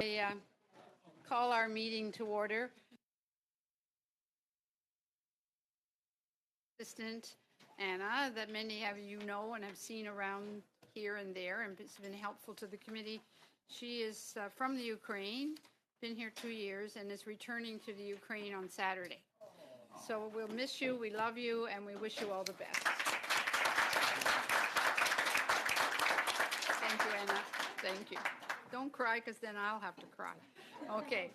I call our meeting to order. Assistant Anna, that many of you know and have seen around here and there, and it's been helpful to the committee. She is from the Ukraine, been here 2 years, and is returning to the Ukraine on Saturday. So we'll miss you, we love you, and we wish you all the best. Thank you, Anna. Thank you. Don't cry, because then I'll have to cry. Okay.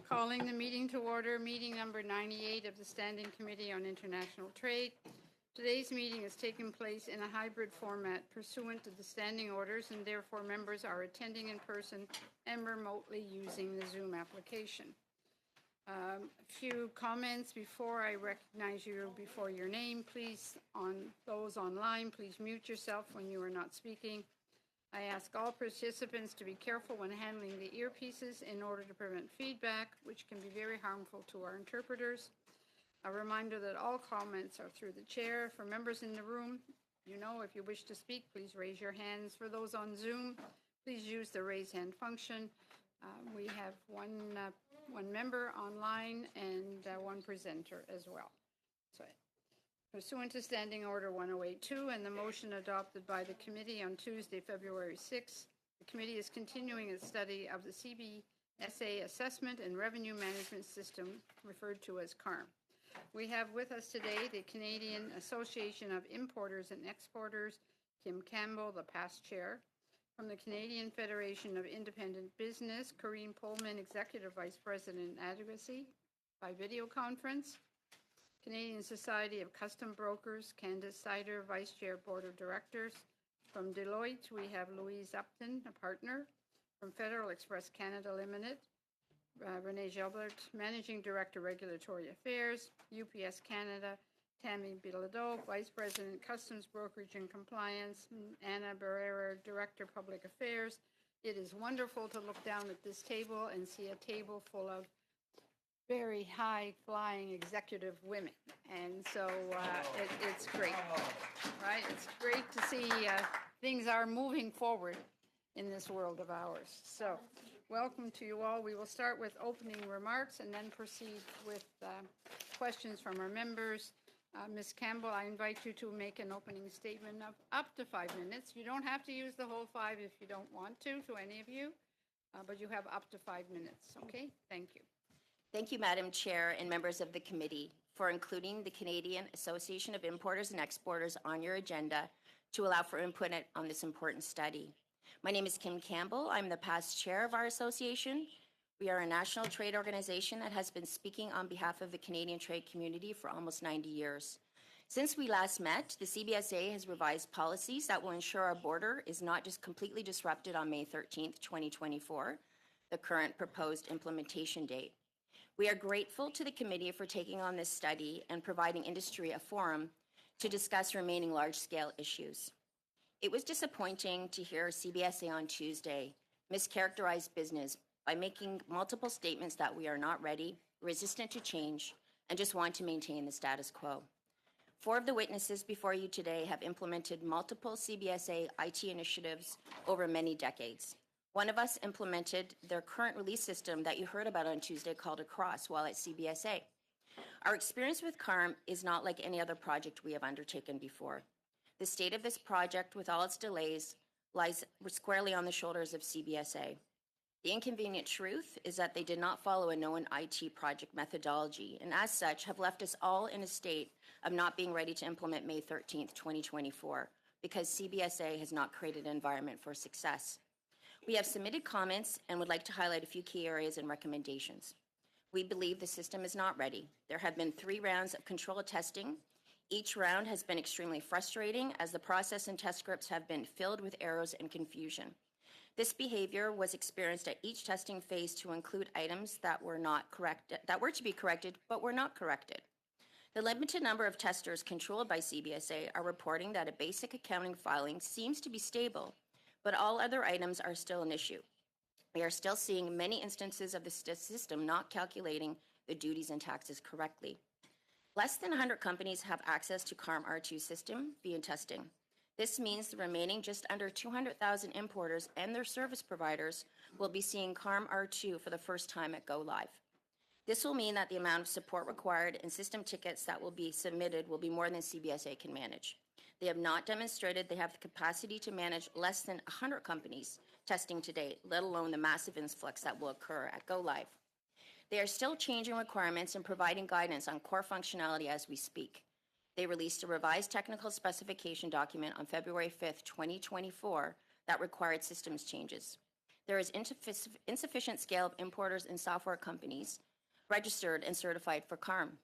Calling the meeting to order, meeting number 98 of the Standing Committee on International Trade. Today's meeting is taking place in a hybrid format pursuant to the standing orders, and therefore members are attending in person and remotely using the Zoom application. A few comments before I recognize you before your name. Please, on those online, please mute yourself when you are not speaking. I ask all participants to be careful when handling the earpieces in order to prevent feedback, which can be very harmful to our interpreters. A reminder that all comments are through the chair. For members in the room, if you wish to speak, please raise your hands. For those on Zoom, please use the raise hand function. We have one member online and one presenter as well. So, pursuant to Standing Order 1082 and the motion adopted by the committee on Tuesday, February 6, the committee is continuing its study of the CBSA Assessment and Revenue Management System, referred to as CARM. We have with us today the Canadian Association of Importers and Exporters, Kim Campbell, the past chair. From the Canadian Federation of Independent Business, Corrine Pullman, Executive Vice President Advocacy, by video conference. Canadian Society of Custom Brokers, Candace Sider, Vice Chair, Board of Directors. From Deloitte, we have Louise Upton, a partner. From Federal Express Canada Limited, Renee Gilbert, Managing Director, Regulatory Affairs. UPS Canada, Tammy Bilodeau, Vice President, Customs Brokerage and Compliance. Anna Barrera, Director, Public Affairs. It is wonderful to look down at this table and see a table full of very high-flying executive women, and so it's great, right? It's great to see things are moving forward in this world of ours. So, welcome to you all. We will start with opening remarks and then proceed with questions from our members. Ms. Campbell, I invite you to make an opening statement of up to 5 minutes. You don't have to use the whole 5 if you don't want to any of you, but you have up to 5 minutes, okay? Thank you. Thank you, Madam Chair and members of the committee, for including the Canadian Association of Importers and Exporters on your agenda to allow for input on this important study. My name is Kim Campbell. I'm the past chair of our association. We are a national trade organization that has been speaking on behalf of the Canadian trade community for almost 90 years. Since we last met, the CBSA has revised policies that will ensure our border is not just completely disrupted on May 13th, 2024, the current proposed implementation date. We are grateful to the committee for taking on this study and providing industry a forum to discuss remaining large-scale issues. It was disappointing to hear CBSA on Tuesday mischaracterize business by making multiple statements that we are not ready, resistant to change, and just want to maintain the status quo. 4 of the witnesses before you today have implemented multiple CBSA IT initiatives over many decades. One of us implemented their current release system that you heard about on Tuesday called Across while at CBSA. Our experience with CARM is not like any other project we have undertaken before. The state of this project, with all its delays, lies squarely on the shoulders of CBSA. The inconvenient truth is that they did not follow a known IT project methodology, and as such have left us all in a state of not being ready to implement May 13th, 2024, because CBSA has not created an environment for success. We have submitted comments and would like to highlight a few key areas and recommendations. We believe the system is not ready. There have been 3 rounds of control testing. Each round has been extremely frustrating as the process and test scripts have been filled with errors and confusion. This behavior was experienced at each testing phase to include items that were to be corrected, but were not corrected. The limited number of testers controlled by CBSA are reporting that a basic accounting filing seems to be stable, but all other items are still an issue. We are still seeing many instances of the system not calculating the duties and taxes correctly. Less than 100 companies have access to CARM R2 system via testing. This means the remaining just under 200,000 importers and their service providers will be seeing CARM R2 for the first time at Go Live. This will mean that the amount of support required and system tickets that will be submitted will be more than CBSA can manage. They have not demonstrated they have the capacity to manage less than 100 companies testing to date, let alone the massive influx that will occur at Go Live. They are still changing requirements and providing guidance on core functionality as we speak. They released a revised technical specification document on February 5th, 2024 that required systems changes. There is insufficient scale of importers and software companies registered and certified for CARM.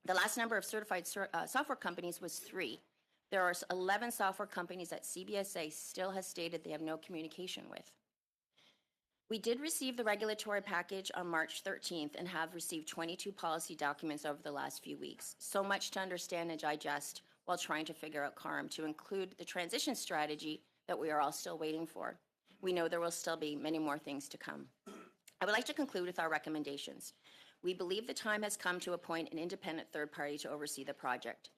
The last number of certified software companies was 3. There are 11 software companies that CBSA still has stated they have no communication with. We did receive the regulatory package on March 13th and have received 22 policy documents over the last few weeks. So much to understand and digest while trying to figure out CARM, to include the transition strategy that we are all still waiting for. We know there will still be many more things to come. I would like to conclude with our recommendations. We believe the time has come to appoint an independent third party to oversee the project.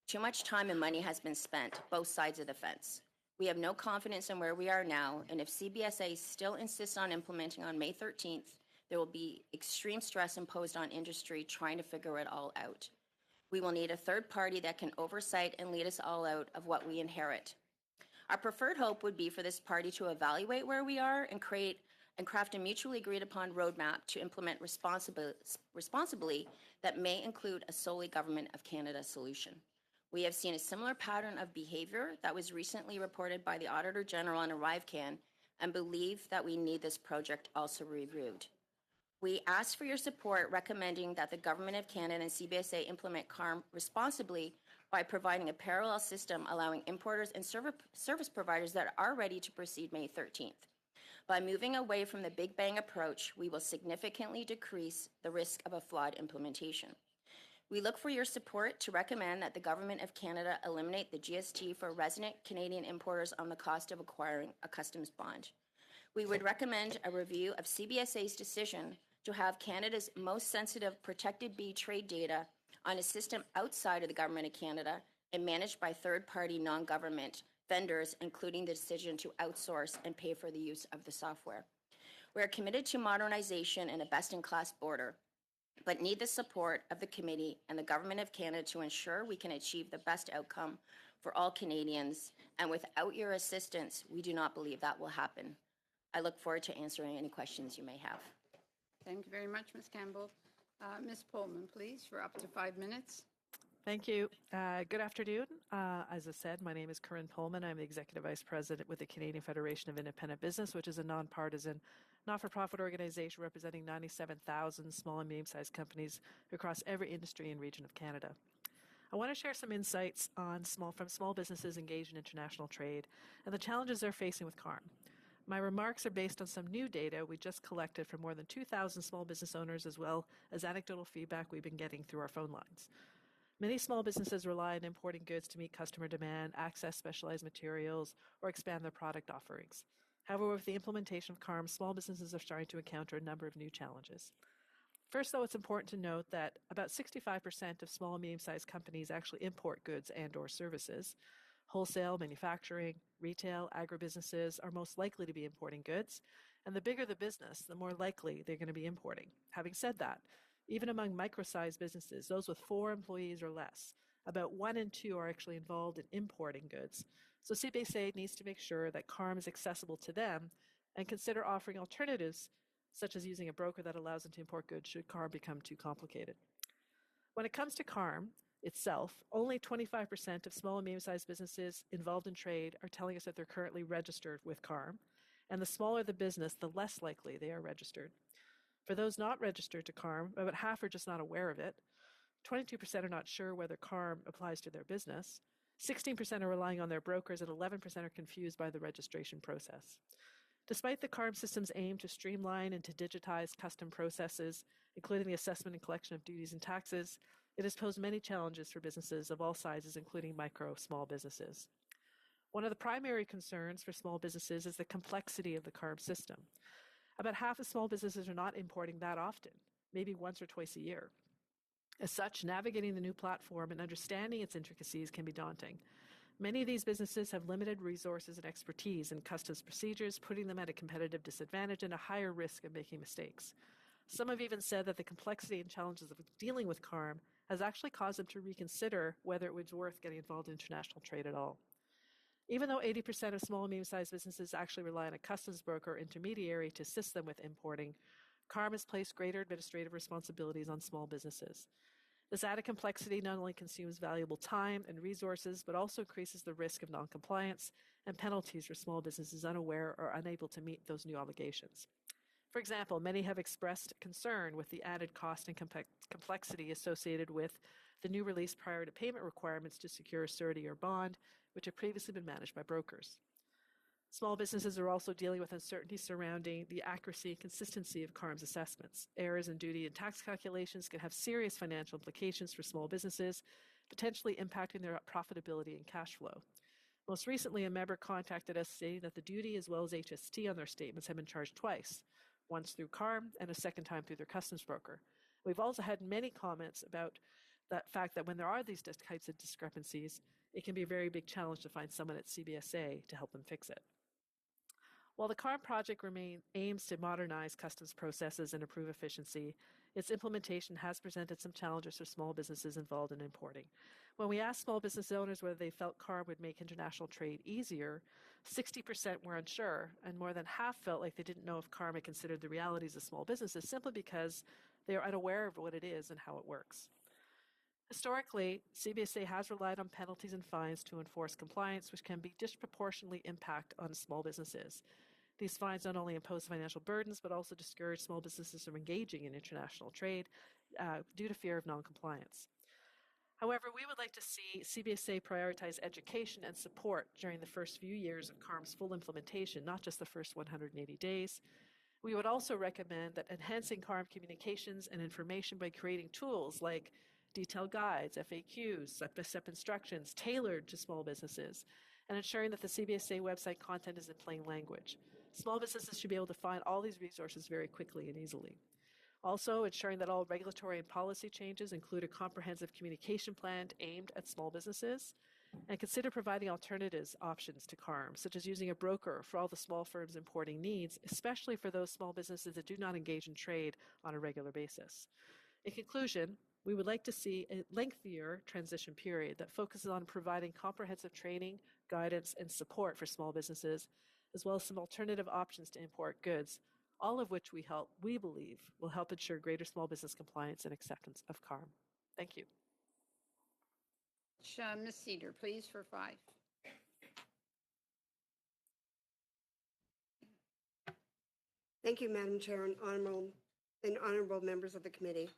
Too much time and money has been spent, both sides of the fence. We have no confidence in where we are now, and if CBSA still insists on implementing on May 13th, there will be extreme stress imposed on industry trying to figure it all out. We will need a third party that can oversight and lead us all out of what we inherit. Our preferred hope would be for this party to evaluate where we are and craft a mutually agreed upon roadmap to implement responsibly that may include a solely Government of Canada solution. We have seen a similar pattern of behavior that was recently reported by the Auditor General on ArriveCan and believe that we need this project also reviewed. We ask for your support recommending that the Government of Canada and CBSA implement CARM responsibly by providing a parallel system allowing importers and service providers that are ready to proceed May 13th. By moving away from the Big Bang approach, we will significantly decrease the risk of a flawed implementation. We look for your support to recommend that the Government of Canada eliminate the GST for resident Canadian importers on the cost of acquiring a customs bond. We would recommend a review of CBSA's decision to have Canada's most sensitive protected bee trade data on a system outside of the Government of Canada and managed by third-party non-government vendors, including the decision to outsource and pay for the use of the software. We are committed to modernization and a best-in-class border, but need the support of the committee and the Government of Canada to ensure we can achieve the best outcome for all Canadians, and without your assistance, we do not believe that will happen. I look forward to answering any questions you may have. Thank you very much, Ms. Campbell. Ms. Pullman, please, for up to 5 minutes. Thank you. Good afternoon. As I said, my name is Corinne Pullman. I'm the Executive Vice President with the Canadian Federation of Independent Business, which is a nonpartisan, not-for-profit organization representing 97,000 small and medium-sized companies across every industry and region of Canada. I want to share some insights on from small businesses engaged in international trade and the challenges they're facing with CARM. My remarks are based on some new data we just collected from more than 2,000 small business owners, as well as anecdotal feedback we've been getting through our phone lines. Many small businesses rely on importing goods to meet customer demand, access specialized materials, or expand their product offerings. However, with the implementation of CARM, small businesses are starting to encounter a number of new challenges. First, though, it's important to note that about 65% of small and medium-sized companies actually import goods and/or services. Wholesale, manufacturing, retail, agribusinesses are most likely to be importing goods, and the bigger the business, the more likely they're going to be importing. Having said that, even among micro-sized businesses, those with 4 employees or less, about 1 in 2 are actually involved in importing goods. So CBSA needs to make sure that CARM is accessible to them and consider offering alternatives, such as using a broker that allows them to import goods should CARM become too complicated. When it comes to CARM itself, only 25% of small and medium-sized businesses involved in trade are telling us that they're currently registered with CARM, and the smaller the business, the less likely they are registered. For those not registered to CARM, about half are just not aware of it. 22% are not sure whether CARM applies to their business. 16% are relying on their brokers, and 11% are confused by the registration process. Despite the CARM system's aim to streamline and to digitize custom processes, including the assessment and collection of duties and taxes, it has posed many challenges for businesses of all sizes, including small businesses. One of the primary concerns for small businesses is the complexity of the CARM system. About half of small businesses are not importing that often, maybe once or twice a year. As such, navigating the new platform and understanding its intricacies can be daunting. Many of these businesses have limited resources and expertise in customs procedures, putting them at a competitive disadvantage and a higher risk of making mistakes. Some have even said that the complexity and challenges of dealing with CARM has actually caused them to reconsider whether it was worth getting involved in international trade at all. Even though 80% of small and medium-sized businesses actually rely on a customs broker or intermediary to assist them with importing, CARM has placed greater administrative responsibilities on small businesses. This added complexity not only consumes valuable time and resources, but also increases the risk of noncompliance and penalties for small businesses unaware or unable to meet those new obligations. For example, many have expressed concern with the added cost and complexity associated with the new release prior to payment requirements to secure a surety or bond, which have previously been managed by brokers. Small businesses are also dealing with uncertainty surrounding the accuracy and consistency of CARM's assessments. Errors in duty and tax calculations can have serious financial implications for small businesses, potentially impacting their profitability and cash flow. Most recently, a member contacted us saying that the duty as well as HST on their statements have been charged twice, once through CARM and a second time through their customs broker. We've also had many comments about that fact that when there are these types of discrepancies, it can be a very big challenge to find someone at CBSA to help them fix it. While the CARM project aims to modernize customs processes and improve efficiency, its implementation has presented some challenges for small businesses involved in importing. When we asked small business owners whether they felt CARM would make international trade easier, 60% were unsure, and more than half felt like they didn't know if CARM had considered the realities of small businesses simply because they are unaware of what it is and how it works. Historically, CBSA has relied on penalties and fines to enforce compliance, which can be disproportionately impact on small businesses. These fines not only impose financial burdens, but also discourage small businesses from engaging in international trade due to fear of noncompliance. However, we would like to see CBSA prioritize education and support during the first few years of CARM's full implementation, not just the first 180 days. We would also recommend that enhancing CARM communications and information by creating tools like detailed guides, FAQs, step-by-step instructions tailored to small businesses, and ensuring that the CBSA website content is in plain language. Small businesses should be able to find all these resources very quickly and easily. Also, ensuring that all regulatory and policy changes include a comprehensive communication plan aimed at small businesses, and consider providing alternatives options to CARM, such as using a broker for all the small firms importing needs, especially for those small businesses that do not engage in trade on a regular basis. In conclusion, we would like to see a lengthier transition period that focuses on providing comprehensive training, guidance, and support for small businesses, as well as some alternative options to import goods, all of which we believe will help ensure greater small business compliance and acceptance of CARM. Thank you. Ms. Cedar, please, for 5. Thank you, Madam Chair and honorable members of the committee.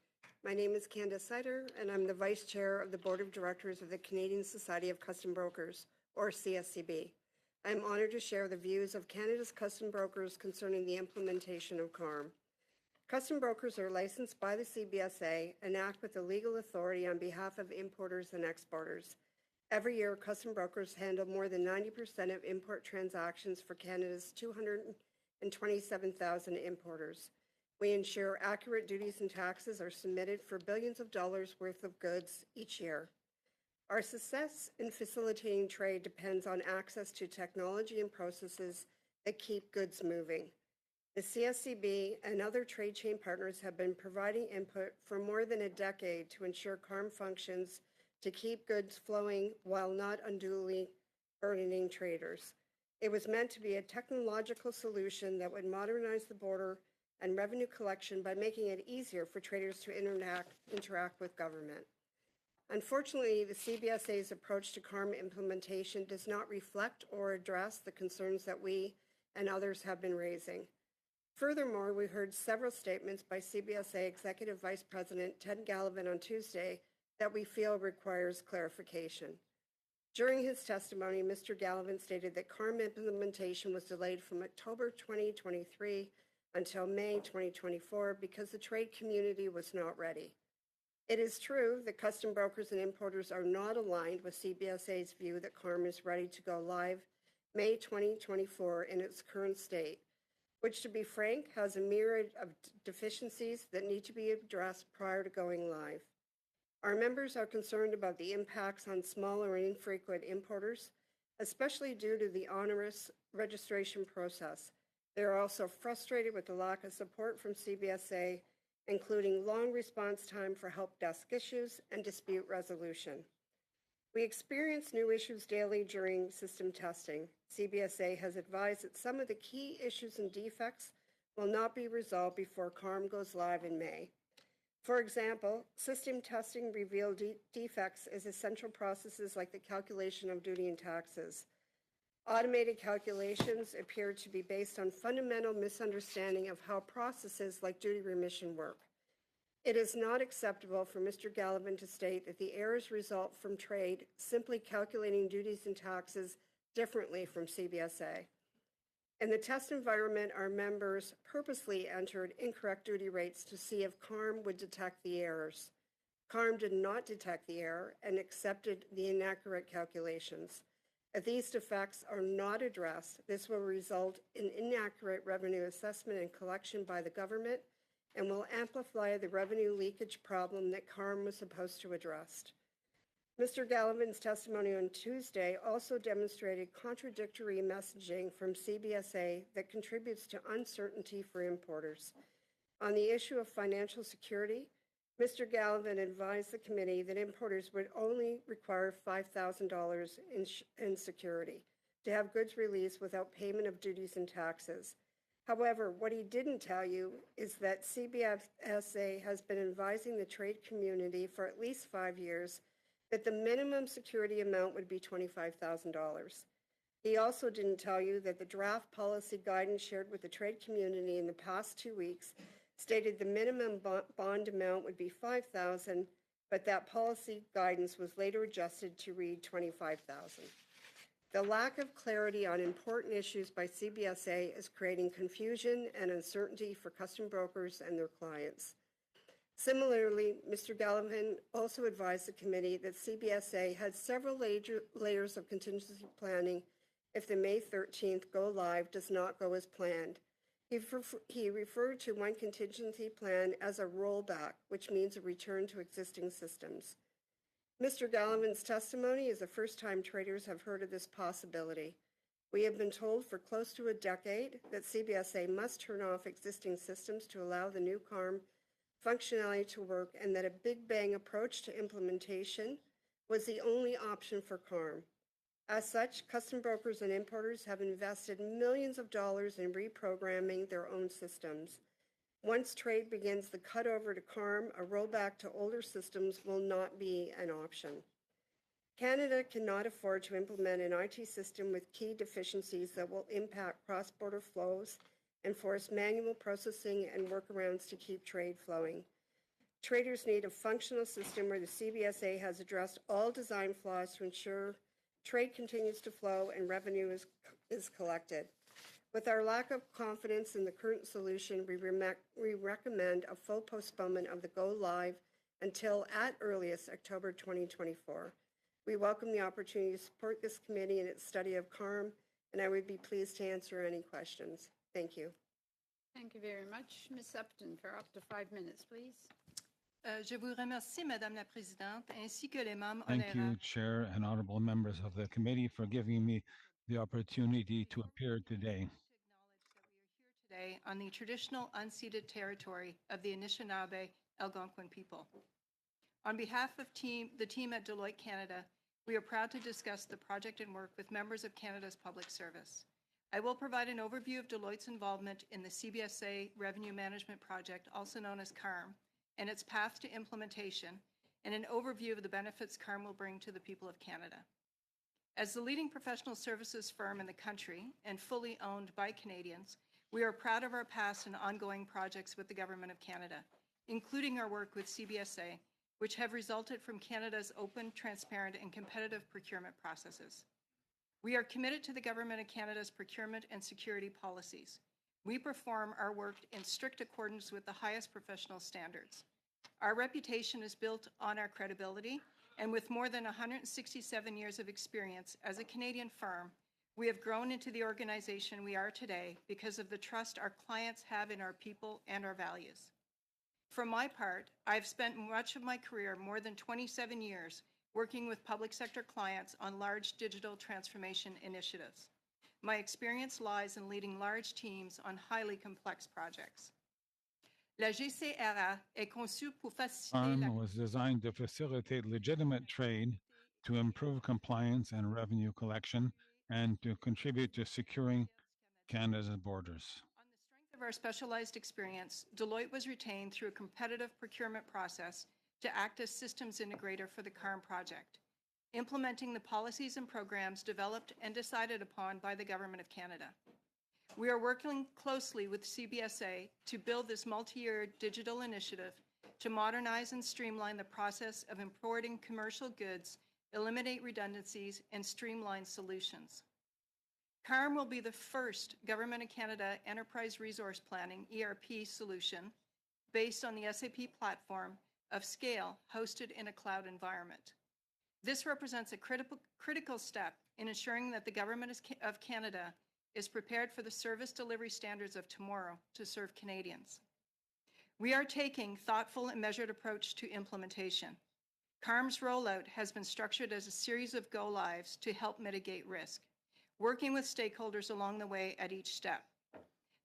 My name is Candace Sider, and I'm the Vice Chair of the Board of Directors of the Canadian Society of Custom Brokers, or CSCB. I am honored to share the views of Canada's custom brokers concerning the implementation of CARM. Custom brokers are licensed by the CBSA and act with the legal authority on behalf of importers and exporters. Every year, custom brokers handle more than 90% of import transactions for Canada's 227,000 importers. We ensure accurate duties and taxes are submitted for billions of dollars worth of goods each year. Our success in facilitating trade depends on access to technology and processes that keep goods moving. The CSCB and other trade chain partners have been providing input for more than a decade to ensure CARM functions to keep goods flowing while not unduly burdening traders. It was meant to be a technological solution that would modernize the border and revenue collection by making it easier for traders to interact with government. Unfortunately, the CBSA's approach to CARM implementation does not reflect or address the concerns that we and others have been raising. Furthermore, we heard several statements by CBSA Executive Vice President Ted Gallivan on Tuesday that we feel requires clarification. During his testimony, Mr. Gallivan stated that CARM implementation was delayed from October 2023 until May 2024 because the trade community was not ready. It is true that custom brokers and importers are not aligned with CBSA's view that CARM is ready to go live May 2024 in its current state, which, to be frank, has a myriad of deficiencies that need to be addressed prior to going live. Our members are concerned about the impacts on smaller and infrequent importers, especially due to the onerous registration process. They are also frustrated with the lack of support from CBSA, including long response time for help desk issues and dispute resolution. We experience new issues daily during system testing. CBSA has advised that some of the key issues and defects will not be resolved before CARM goes live in May. For example, system testing revealed defects as essential processes like the calculation of duty and taxes. Automated calculations appear to be based on fundamental misunderstanding of how processes like duty remission work. It is not acceptable for Mr. Gallivan to state that the errors result from trade simply calculating duties and taxes differently from CBSA. In the test environment, our members purposely entered incorrect duty rates to see if CARM would detect the errors. CARM did not detect the error and accepted the inaccurate calculations. If these defects are not addressed, this will result in inaccurate revenue assessment and collection by the government and will amplify the revenue leakage problem that CARM was supposed to address. Mr. Gallivan's testimony on Tuesday also demonstrated contradictory messaging from CBSA that contributes to uncertainty for importers. On the issue of financial security, Mr. Gallivan advised the committee that importers would only require $5,000 in security to have goods released without payment of duties and taxes. However, what he didn't tell you is that CBSA has been advising the trade community for at least 5 years that the minimum security amount would be $25,000. He also didn't tell you that the draft policy guidance shared with the trade community in the past 2 weeks stated the minimum bond amount would be $5,000, but that policy guidance was later adjusted to read $25,000. The lack of clarity on important issues by CBSA is creating confusion and uncertainty for custom brokers and their clients. Similarly, Mr. Gallivan also advised the committee that CBSA had several layers of contingency planning if the May 13th go live does not go as planned. He referred to one contingency plan as a rollback, which means a return to existing systems. Mr. Gallivan's testimony is the first time traders have heard of this possibility. We have been told for close to a decade that CBSA must turn off existing systems to allow the new CARM functionality to work, and that a big bang approach to implementation was the only option for CARM. As such, custom brokers and importers have invested millions of dollars in reprogramming their own systems. Once trade begins the cutover to CARM, a rollback to older systems will not be an option. Canada cannot afford to implement an IT system with key deficiencies that will impact cross-border flows and force manual processing and workarounds to keep trade flowing. Traders need a functional system where the CBSA has addressed all design flaws to ensure trade continues to flow and revenue is collected. With our lack of confidence in the current solution, we recommend a full postponement of the go live until at earliest October 2024. We welcome the opportunity to support this committee in its study of CARM, and I would be pleased to answer any questions. Thank you. Thank you very much. Ms. Upton, for up to 5 minutes, please. Je vous remercie, Madame la Présidente, ainsi que les membres Thank you, honorables. Chair and honorable members of the committee, for giving me the opportunity to appear today. Today on the traditional unceded territory of the Anishinaabe Algonquin people. On behalf of the team at Deloitte Canada, we are proud to discuss the project and work with members of Canada's Public Service. I will provide an overview of Deloitte's involvement in the CBSA Revenue Management Project, also known as CARM, and its path to implementation, and an overview of the benefits CARM will bring to the people of Canada. As the leading professional services firm in the country and fully owned by Canadians, we are proud of our past and ongoing projects with the Government of Canada, including our work with CBSA, which have resulted from Canada's open, transparent, and competitive procurement processes. We are committed to the Government of Canada's procurement and security policies. We perform our work in strict accordance with the highest professional standards. Our reputation is built on our credibility, and with more than 167 years of experience as a Canadian firm, we have grown into the organization we are today because of the trust our clients have in our people and our values. For my part, I've spent much of my career, more than 27 years, working with public sector clients on large digital transformation initiatives. My experience lies in leading large teams on highly complex projects. La GCRA est conçue pour faciliter la CARM was designed to facilitate legitimate trade, to improve compliance and revenue collection, and to contribute to securing Canada's borders. On the strength of our specialized experience, Deloitte was retained through a competitive procurement process to act as systems integrator for the CARM project, implementing the policies and programs developed and decided upon by the Government of Canada. We are working closely with CBSA to build this multi-year digital initiative to modernize and streamline the process of importing commercial goods, eliminate redundancies, and streamline solutions. CARM will be the first Government of Canada Enterprise Resource Planning, ERP, solution based on the SAP platform of scale hosted in a cloud environment. This represents a critical step in ensuring that the Government of Canada is prepared for the service delivery standards of tomorrow to serve Canadians. We are taking thoughtful and measured approach to implementation. CARM's rollout has been structured as a series of go-lives to help mitigate risk, working with stakeholders along the way at each step.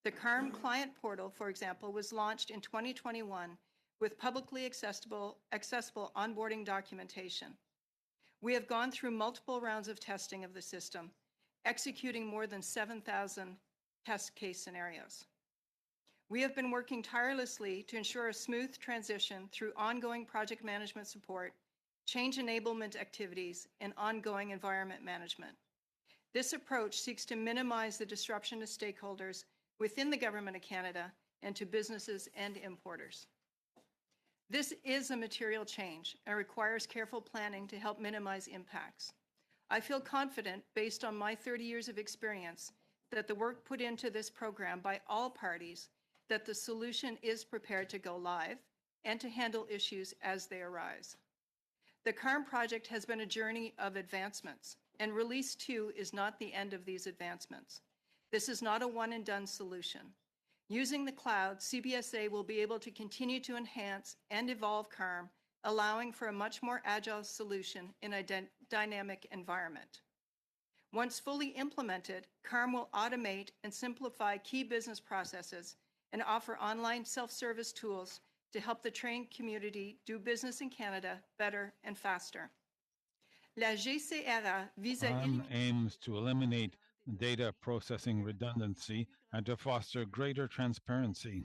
The CARM client portal, for example, was launched in 2021 with publicly accessible onboarding documentation. We have gone through multiple rounds of testing of the system, executing more than 7,000 test case scenarios. We have been working tirelessly to ensure a smooth transition through ongoing project management support, change enablement activities, and ongoing environment management. This approach seeks to minimize the disruption to stakeholders within the Government of Canada and to businesses and importers. This is a material change and requires careful planning to help minimize impacts. I feel confident, based on my 30 years of experience, that the work put into this program by all parties, that the solution is prepared to go live and to handle issues as they arise. The CARM project has been a journey of advancements, and Release 2 is not the end of these advancements. This is not a one-and-done solution. Using the cloud, CBSA will be able to continue to enhance and evolve CARM, allowing for a much more agile solution in a dynamic environment. Once fully implemented, CARM will automate and simplify key business processes and offer online self-service tools to help the trained community do business in Canada better and faster. La GCRA vise à CARM aims to eliminate data processing redundancy and to foster greater transparency.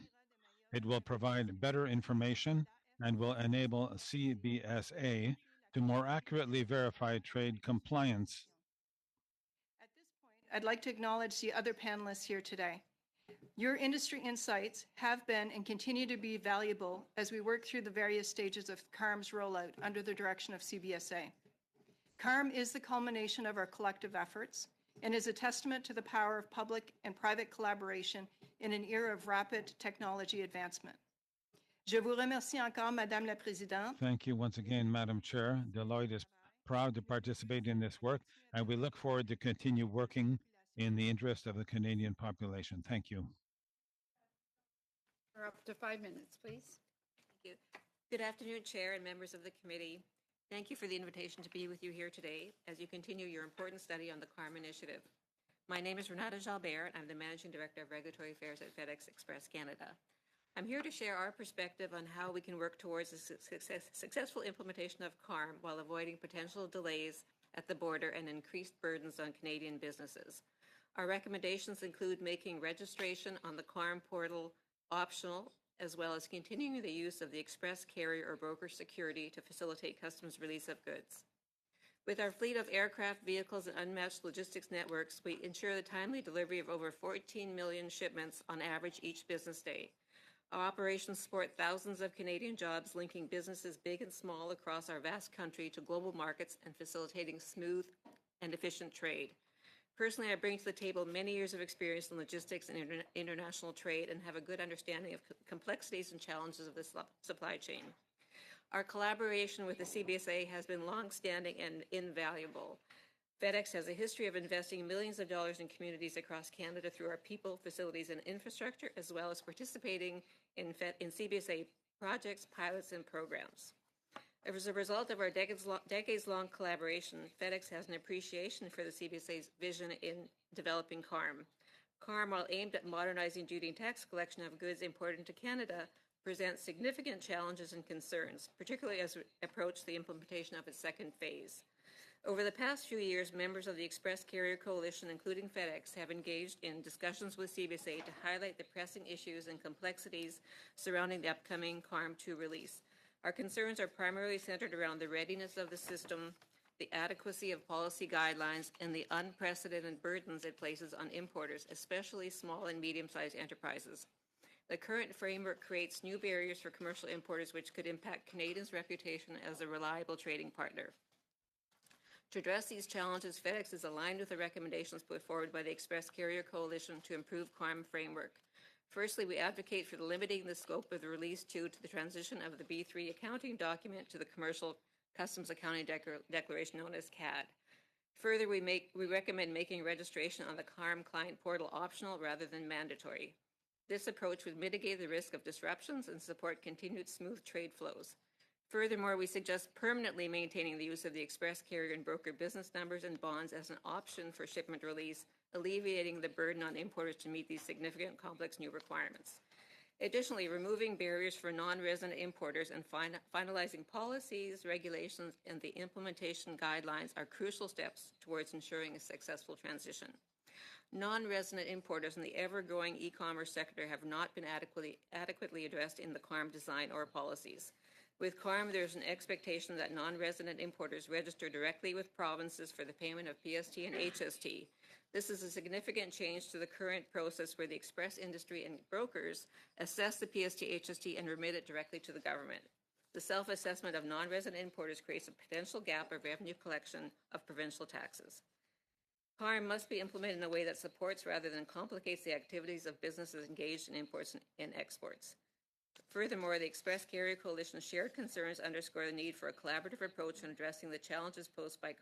It will provide better information and will enable CBSA to more accurately verify trade compliance. At this point, I'd like to acknowledge the other panelists here today. Your industry insights have been and continue to be valuable as we work through the various stages of CARM's rollout under the direction of CBSA. CARM is the culmination of our collective efforts and is a testament to the power of public and private collaboration in an era of rapid technology advancement. Je vous remercie encore, Madame la Présidente. Thank you once again, Madam Chair. Deloitte is proud to participate in this work, and we look forward to continue working in the interest of the Canadian population. Thank you. We're up to 5 minutes, please. Thank you. Good afternoon, Chair and members of the committee. Thank you for the invitation to be with you here today as you continue your important study on the CARM initiative. My name is Renata Jalbert. I'm the Managing Director of Regulatory Affairs at FedEx Express Canada. I'm here to share our perspective on how we can work towards a successful implementation of CARM while avoiding potential delays at the border and increased burdens on Canadian businesses. Our recommendations include making registration on the CARM portal optional, as well as continuing the use of the express carrier or broker security to facilitate customs release of goods. With our fleet of aircraft, vehicles, and unmatched logistics networks, we ensure the timely delivery of over 14 million shipments on average each business day. Our operations support thousands of Canadian jobs, linking businesses big and small across our vast country to global markets and facilitating smooth and efficient trade. Personally, I bring to the table many years of experience in logistics and international trade and have a good understanding of complexities and challenges of this supply chain. Our collaboration with the CBSA has been long-standing and invaluable. FedEx has a history of investing millions of dollars in communities across Canada through our people, facilities, and infrastructure, as well as participating in CBSA projects, pilots, and programs. As a result of our decades-long collaboration, FedEx has an appreciation for the CBSA's vision in developing CARM. CARM, while aimed at modernizing duty and tax collection of goods imported into Canada, presents significant challenges and concerns, particularly as we approach the implementation of its second phase. Over the past few years, members of the Express Carrier Coalition, including FedEx, have engaged in discussions with CBSA to highlight the pressing issues and complexities surrounding the upcoming CARM 2 release. Our concerns are primarily centered around the readiness of the system, the adequacy of policy guidelines, and the unprecedented burdens it places on importers, especially small and medium-sized enterprises. The current framework creates new barriers for commercial importers, which could impact Canadians' reputation as a reliable trading partner. To address these challenges, FedEx is aligned with the recommendations put forward by the Express Carrier Coalition to improve CARM framework. Firstly, we advocate for limiting the scope of the Release 2 to the transition of the B3 accounting document to the Commercial Customs Accounting Declaration known as CAD. Further, we recommend making registration on the CARM client portal optional rather than mandatory. This approach would mitigate the risk of disruptions and support continued smooth trade flows. Furthermore, we suggest permanently maintaining the use of the express carrier and broker business numbers and bonds as an option for shipment release, alleviating the burden on importers to meet these significant complex new requirements. Additionally, removing barriers for non-resident importers and finalizing policies, regulations, and the implementation guidelines are crucial steps towards ensuring a successful transition. Non-resident importers in the ever-growing e-commerce sector have not been adequately addressed in the CARM design or policies. With CARM, there's an expectation that non-resident importers register directly with provinces for the payment of PST and HST. This is a significant change to the current process where the express industry and brokers assess the PST, HST, and remit it directly to the government. The self-assessment of non-resident importers creates a potential gap of revenue collection of provincial taxes. CARM must be implemented in a way that supports rather than complicates the activities of businesses engaged in imports and exports. Furthermore, the Express Carrier Coalition's shared concerns underscore the need for a collaborative approach in addressing the challenges posed by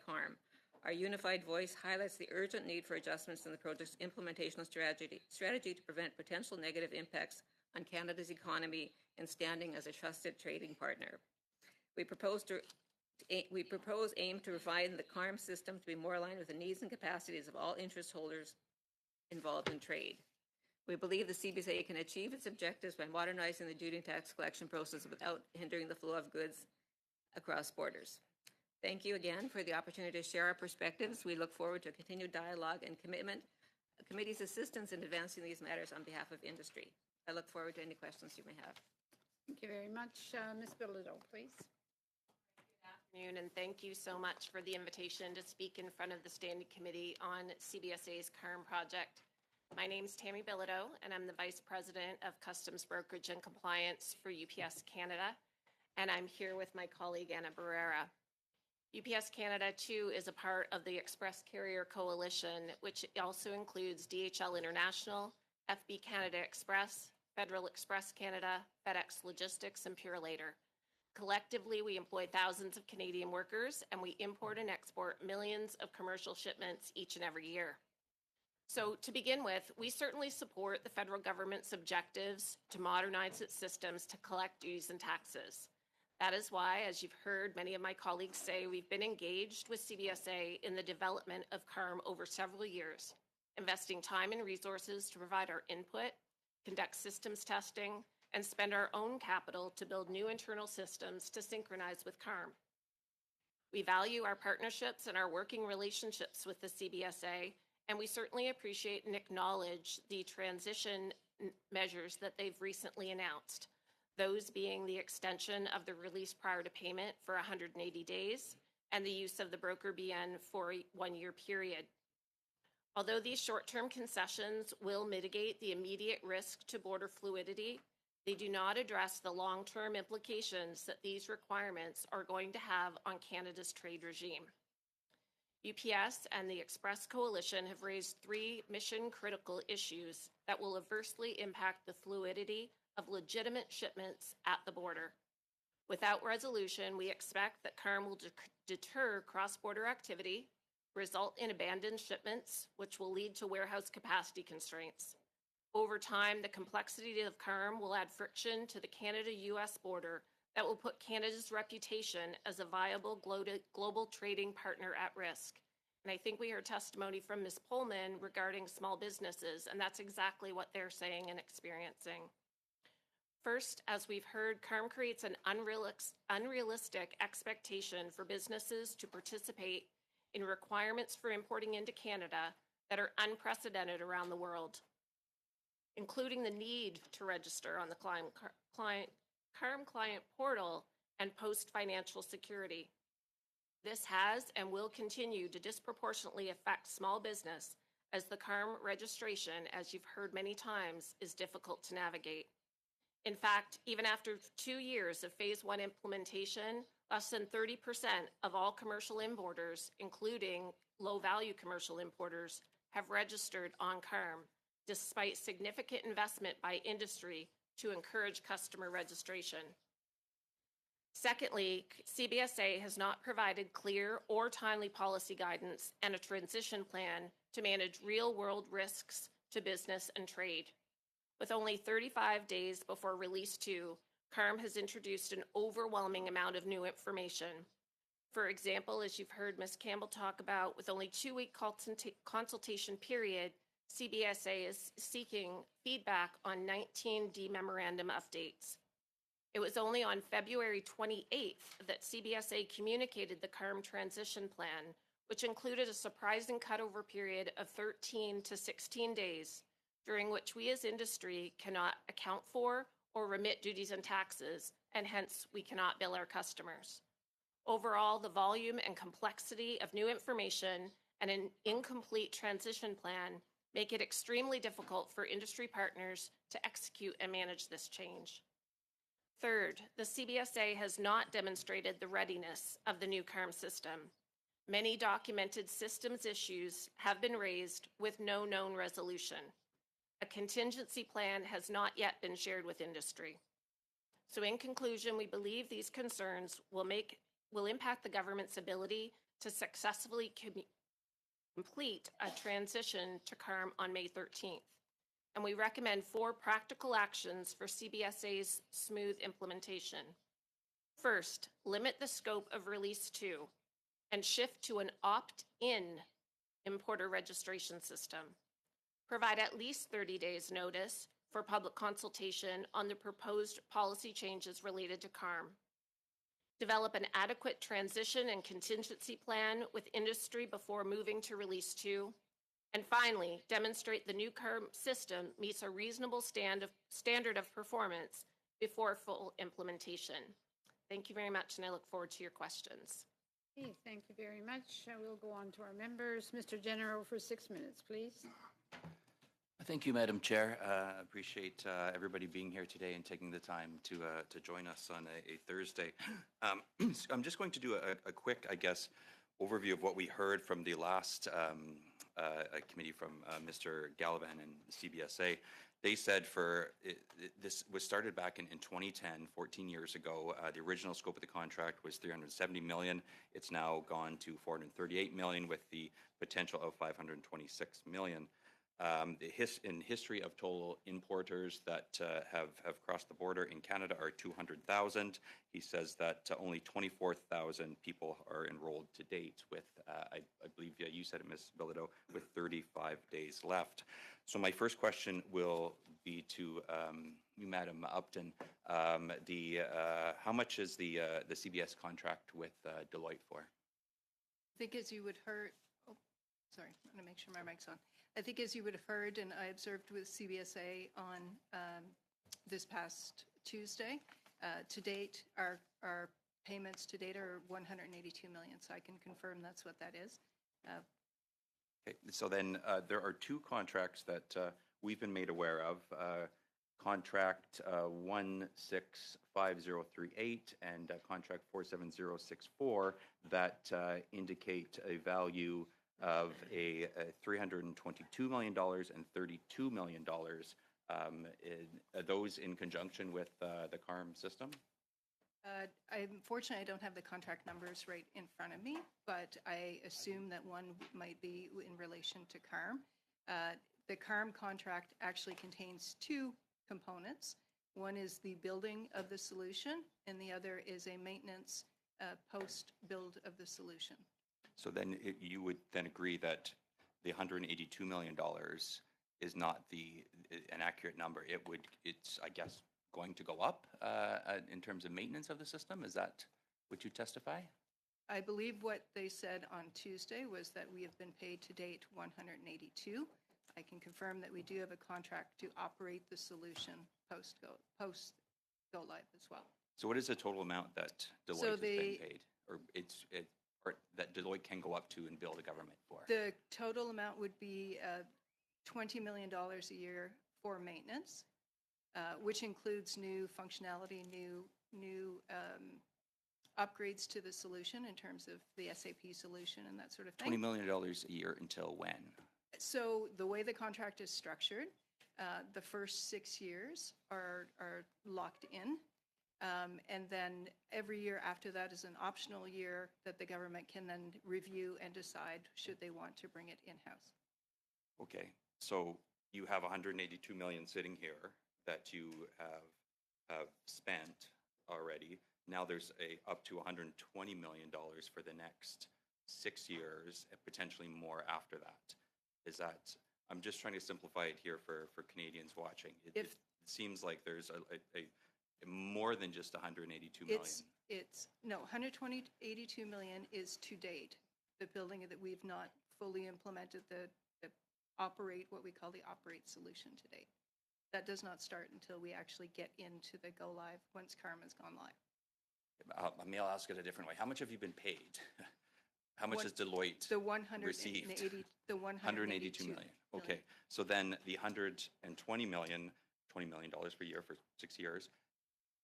CARM. Our unified voice highlights the urgent need for adjustments in the project's implementation strategy to prevent potential negative impacts on Canada's economy and standing as a trusted trading partner. We propose aim to refine the CARM system to be more aligned with the needs and capacities of all interest holders involved in trade. We believe the CBSA can achieve its objectives by modernizing the duty and tax collection process without hindering the flow of goods across borders. Thank you again for the opportunity to share our perspectives. We look forward to continued dialogue and committee's assistance in advancing these matters on behalf of industry. I look forward to any questions you may have. Thank you very much. Ms. Bilodeau, please. Afternoon, and thank you so much for the invitation to speak in front of the Standing Committee on CBSA's CARM project. My name is Tammy Bilodeau, and I'm the Vice President of Customs Brokerage and Compliance for UPS Canada, and I'm here with my colleague Anna Barrera. UPS Canada, too, is a part of the Express Carrier Coalition, which also includes DHL International, FB Canada Express, Federal Express Canada, FedEx Logistics, and Purolator. Collectively, we employ thousands of Canadian workers, and we import and export millions of commercial shipments each and every year. So to begin with, we certainly support the federal government's objectives to modernize its systems to collect duties and taxes. That is why, as you've heard many of my colleagues say, we've been engaged with CBSA in the development of CARM over several years, investing time and resources to provide our input, conduct systems testing, and spend our own capital to build new internal systems to synchronize with CARM. We value our partnerships and our working relationships with the CBSA, and we certainly appreciate and acknowledge the transition measures that they've recently announced, those being the extension of the release prior to payment for 180 days and the use of the broker BN for a one-year period. Although these short-term concessions will mitigate the immediate risk to border fluidity, they do not address the long-term implications that these requirements are going to have on Canada's trade regime. UPS and the Express Coalition have raised three mission-critical issues that will adversely impact the fluidity of legitimate shipments at the border. Without resolution, we expect that CARM will deter cross-border activity, result in abandoned shipments, which will lead to warehouse capacity constraints. Over time, the complexity of CARM will add friction to the Canada-US border that will put Canada's reputation as a viable global trading partner at risk. And I think we heard testimony from Ms. Pullman regarding small businesses, and that's exactly what they're saying and experiencing. First, as we've heard, CARM creates an unrealistic expectation for businesses to participate in requirements for importing into Canada that are unprecedented around the world, including the need to register on the CARM client portal and post financial security. This has and will continue to disproportionately affect small business, as the CARM registration, as you've heard many times, is difficult to navigate. In fact, even after 2 years of phase 1 implementation, less than 30% of all commercial importers, including low-value commercial importers, have registered on CARM, despite significant investment by industry to encourage customer registration. Secondly, CBSA has not provided clear or timely policy guidance and a transition plan to manage real-world risks to business and trade. With only 35 days before Release 2, CARM has introduced an overwhelming amount of new information. For example, as you've heard Ms. Campbell talk about, with only 2-week consultation period, CBSA is seeking feedback on 19 memorandum updates. It was only on February 28th that CBSA communicated the CARM transition plan, which included a surprising cutover period of 13 to 16 days, during which we as industry cannot account for or remit duties and taxes, and hence we cannot bill our customers. Overall, the volume and complexity of new information and an incomplete transition plan make it extremely difficult for industry partners to execute and manage this change. Third, the CBSA has not demonstrated the readiness of the new CARM system. Many documented systems issues have been raised with no known resolution. A contingency plan has not yet been shared with industry. So in conclusion, we believe these concerns will impact the government's ability to successfully complete a transition to CARM on May 13th. And we recommend 4 practical actions for CBSA's smooth implementation. First, limit the scope of Release 2 and shift to an opt-in importer registration system. Provide at least 30 days notice for public consultation on the proposed policy changes related to CARM. Develop an adequate transition and contingency plan with industry before moving to Release 2. And finally, demonstrate the new CARM system meets a reasonable standard of performance before full implementation. Thank you very much, and I look forward to your questions. Okay, thank you very much. We'll go on to our members. Mr. General for 6 minutes, please. Thank you, Madam Chair. I appreciate everybody being here today and taking the time to join us on a Thursday. I'm just going to do a quick, I guess, overview of what we heard from the last committee from Mr. Gallivan and CBSA. They said this was started back in 2010, 14 years ago. The original scope of the contract was $370 million. It's now gone to $438 million with the potential of $526 million. In history of total importers that have crossed the border in Canada are 200,000. He says that only 24,000 people are enrolled to date with, I believe you said it, Ms. Bilodeau, with 35 days left. So my first question will be to you, Madam Upton. How much is the CBS contract with Deloitte for? I think as you would heard, sorry, I'm going to make sure my mic's on. I think as you would have heard, and I observed with CBSA on this past Tuesday, to date, our payments to date are $182 million. So I can confirm that's what that is. Okay, so then there are 2 contracts that we've been made aware of. Contract 165038 and contract 47064 that indicate a value of a $322 million and $32 million. Are those in conjunction with the CARM system? Unfortunately, I don't have the contract numbers right in front of me, but I assume that one might be in relation to CARM. The CARM contract actually contains two components. One is the building of the solution, and the other is a maintenance post-build of the solution. So then you would then agree that the $182 million is not an accurate number. It's, I guess, going to go up in terms of maintenance of the system. Is that what you testify? I believe what they said on Tuesday was that we have been paid to date 182. I can confirm that we do have a contract to operate the solution post go live as well. So what is the total amount that Deloitte has been paid, or that Deloitte can go up to and bill the government for? The total amount would be $20 million a year for maintenance, which includes new functionality, new upgrades to the solution in terms of the SAP solution and that sort of thing. $20 million a year until when? So the way the contract is structured, the first 6 years are locked in. And then every year after that is an optional year that the government can then review and decide should they want to bring it in-house. Okay, so you have 182 million sitting here that you have spent already. Now there's up to $120 million for the next 6 years, and potentially more after that. Is that, I'm just trying to simplify it here for Canadians watching. It seems like there's a more than just 182 million. No, 182 million is to date. The building that we've not fully implemented the what we call the operate solution to date. That does not start until we actually get into the go live once CARM has gone live. I'll ask it a different way. How much have you been paid? How much has Deloitte received? The 182 million. Okay, so then the 120 million, $20 million per year for 6 years,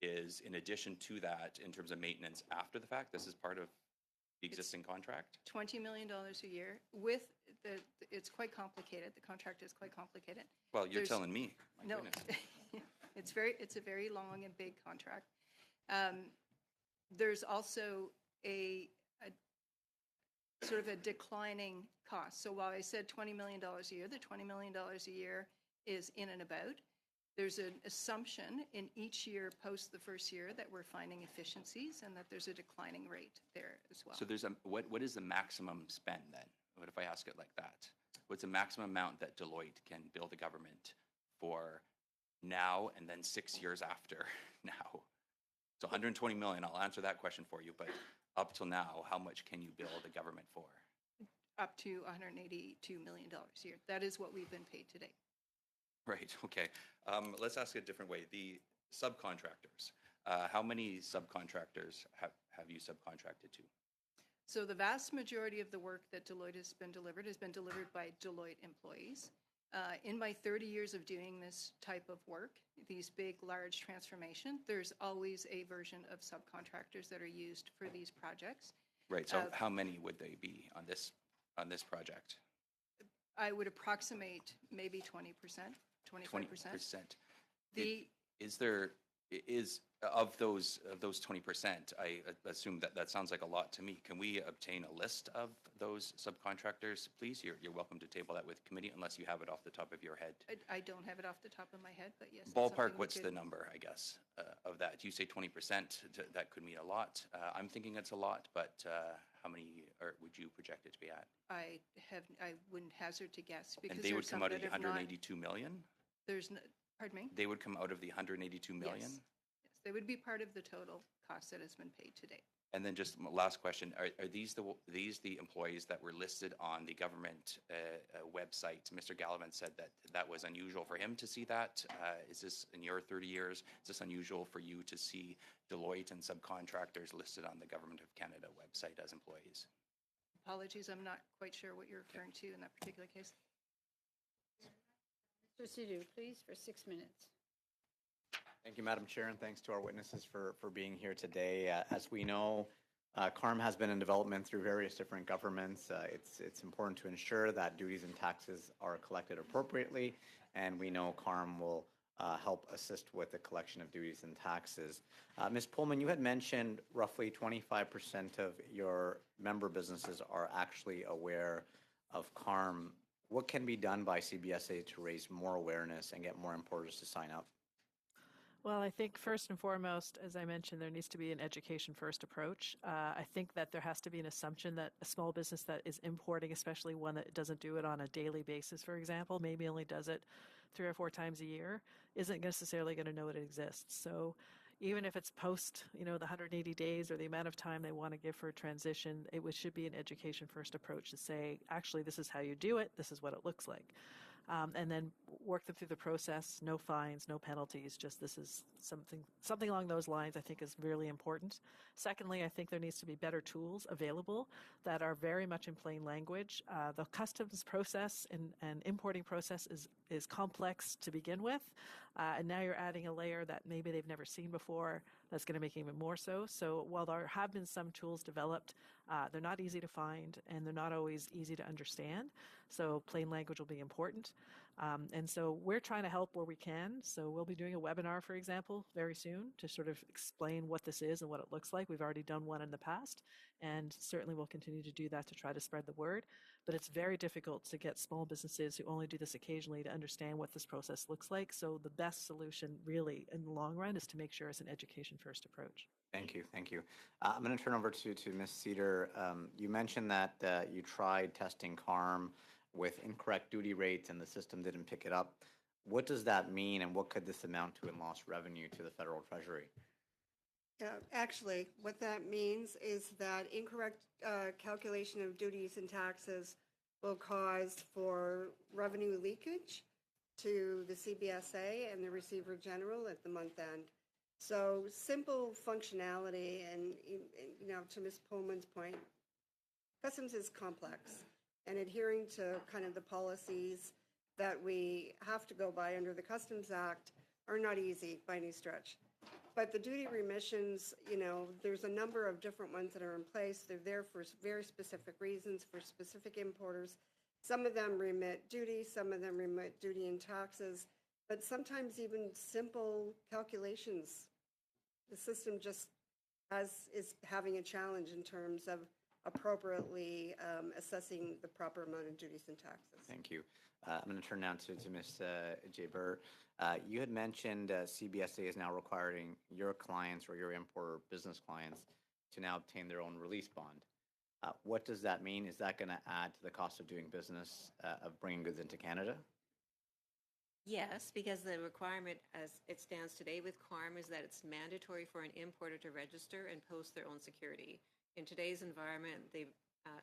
is in addition to that in terms of maintenance after the fact. This is part of the existing contract? $20 million a year. It's quite complicated. The contract is quite complicated. Well, you're telling me. My no, goodness. it's a very long and big contract. There's also a sort of a declining cost. So while I said $20 million a year, the $20 million a year is in and about. There's an assumption in each year post the first year that we're finding efficiencies and that there's a declining rate there as well. So there's what is the maximum spend then? What if I ask it like that? What's the maximum amount that Deloitte can bill the government for now and then 6 years after now? So 120 million, I'll answer that question for you, but up till now, how much can you bill the government for? Up to $182 million a year. That is what we've been paid today. Right, okay. Let's ask it a different way. The subcontractors, how many subcontractors have you subcontracted to? So the vast majority of the work that Deloitte has been delivered by Deloitte employees. In my 30 years of doing this type of work, these big, large transformation, there's always a version of subcontractors that are used for these projects. Right, so how many would they be on this project? I would approximate maybe 20%, 25%. 20%. Is of those 20%, I assume that sounds like a lot to me. Can we obtain a list of those subcontractors, please? You're welcome to table that with committee unless you have it off the top of your head. I don't have it off the top of my head, but yes. Ballpark, what's the number, I guess, of that? You say 20%, that could mean a lot. I'm thinking it's a lot, but how many would you project it to be at? I wouldn't hazard to guess. Because and they would come out of the 182 million? Pardon me? They would come out of the 182 million? Yes. They would be part of the total cost that has been paid today. And then just last question, are these the employees that were listed on the government website? Mr. Gallivan said that was unusual for him to see that. Is this, in your 30 years, is this unusual for you to see Deloitte and subcontractors listed on the Government of Canada website as employees? Apologies, I'm not quite sure what you're referring to in that particular case. Mr. Sidhu, please, for 6 minutes. Thank you, Madam Chair, and thanks to our witnesses for being here today. As we know, CARM has been in development through various different governments. It's important to ensure that duties and taxes are collected appropriately, and we know CARM will help assist with the collection of duties and taxes. Ms. Pullman, you had mentioned roughly 25% of your member businesses are actually aware of CARM What can be done by CBSA to raise more awareness and get more importers to sign up? Well, I think first and foremost, as I mentioned, there needs to be an education first approach. I think that there has to be an assumption that a small business that is importing, especially one that doesn't do it on a daily basis, for example, maybe only does it 3 or 4 times a year, isn't necessarily going to know it exists. So even if it's post, the 180 days or the amount of time they want to give for a transition, should be an education first approach to say, actually, this is how you do it. This is what it looks like. And then work them through the process. No fines, no penalties. Just this is something along those lines. I think is really important. Secondly, I think there needs to be better tools available that are very much in plain language. The customs process and importing process is complex to begin with, and now you're adding a layer that maybe they've never seen before. That's going to make it even more so. So while there have been some tools developed, they're not easy to find and they're not always easy to understand. So plain language will be important. And so we're trying to help where we can. So we'll be doing a webinar, for example, very soon to sort of explain what this is and what it looks like. We've already done one in the past, and certainly we'll continue to do that to try to spread the word. But it's very difficult to get small businesses who only do this occasionally to understand what this process looks like. So the best solution really in the long run is to make sure it's an education first approach. Thank you. Thank you. I'm going to turn over to Ms. Cedar. You mentioned that you tried testing CARM with incorrect duty rates and the system didn't pick it up. What does that mean, and what could this amount to in lost revenue to the federal treasury? Yeah, actually, what that means is that incorrect calculation of duties and taxes will cause for revenue leakage to the CBSA and the Receiver General at the month end. So simple functionality, and to Ms. Pullman's point, customs is complex, and adhering to kind of the policies that we have to go by under the Customs Act are not easy by any stretch. But the duty remissions, there's a number of different ones that are in place. They're there for very specific reasons for specific importers. Some of them remit duty, some of them remit duty and taxes, but sometimes even simple calculations. The system just is having a challenge in terms of appropriately assessing the proper amount of duties and taxes. Thank you. I'm going to turn now to Ms. Jaber. You had mentioned CBSA is now requiring your clients or your importer business clients to now obtain their own release bond. What does that mean? Is that going to add to the cost of doing business of bringing goods into Canada? Yes, because the requirement as it stands today with CARM is that it's mandatory for an importer to register and post their own security. In today's environment, the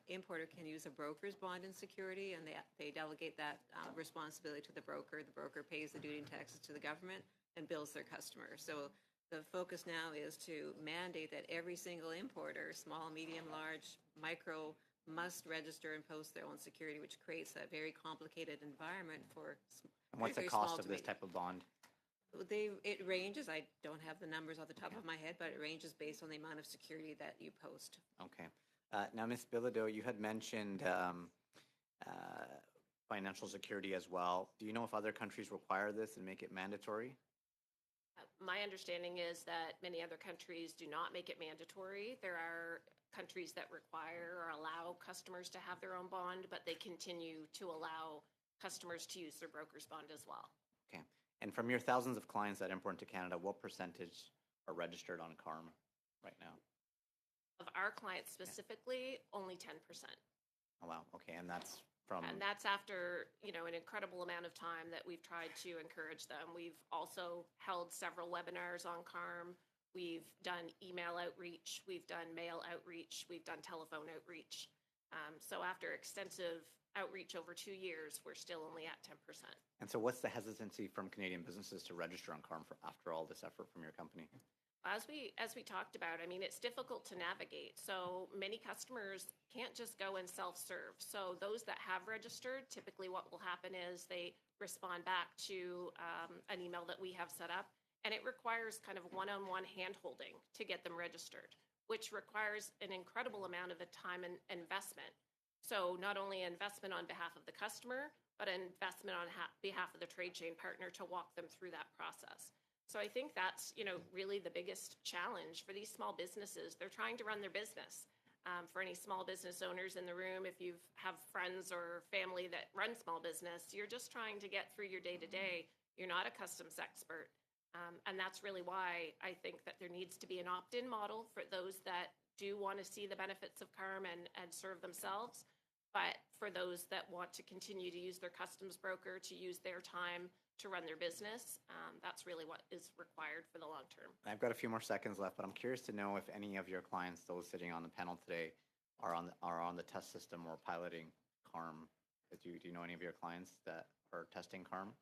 importer can use a broker's bond and security, and they delegate that responsibility to the broker. The broker pays the duty and taxes to the government and bills their customers. So the focus now is to mandate that every single importer, small, medium, large, micro, must register and post their own security, which creates a very complicated environment for. And what's the cost of this type of bond? It ranges. I don't have the numbers off the top of my head, but it ranges based on the amount of security that you post. Okay. Now, Ms. Bilodeau, you had mentioned financial security as well. Do you know if other countries require this and make it mandatory? My understanding is that many other countries do not make it mandatory. There are countries that require or allow customers to have their own bond, but they continue to allow customers to use their broker's bond as well. Okay. And from your thousands of clients that import into Canada, what percentage are registered on CARM right now? Of our clients specifically, only 10%. Oh, wow. Okay. And that's from... And that's after, an incredible amount of time that we've tried to encourage them. We've also held several webinars on CARM. We've done email outreach. We've done mail outreach. We've done telephone outreach. So after extensive outreach over 2 years, we're still only at 10%. And so what's the hesitancy from Canadian businesses to register on CARM after all this effort from your company? As we talked about, it's difficult to navigate. So many customers can't just go and self-serve. So those that have registered, typically what will happen is they respond back to an email that we have set up, and it requires kind of one-on-one hand-holding to get them registered, which requires an incredible amount of time and investment. So not only investment on behalf of the customer, but an investment on behalf of the trade chain partner to walk them through that process. So I think that's, really the biggest challenge for these small businesses. They're trying to run their business. For any small business owners in the room, if you have friends or family that run small business, you're just trying to get through your day-to-day. You're not a customs expert. And that's really why I think that there needs to be an opt-in model for those that do want to see the benefits of CARM and serve themselves. But for those that want to continue to use their customs broker, to use their time to run their business, that's really what is required for the long term. I've got a few more seconds left, but I'm curious to know if any of your clients, those sitting on the panel today, are on the test system or piloting CARM. Do you know any of your clients that are testing CARM?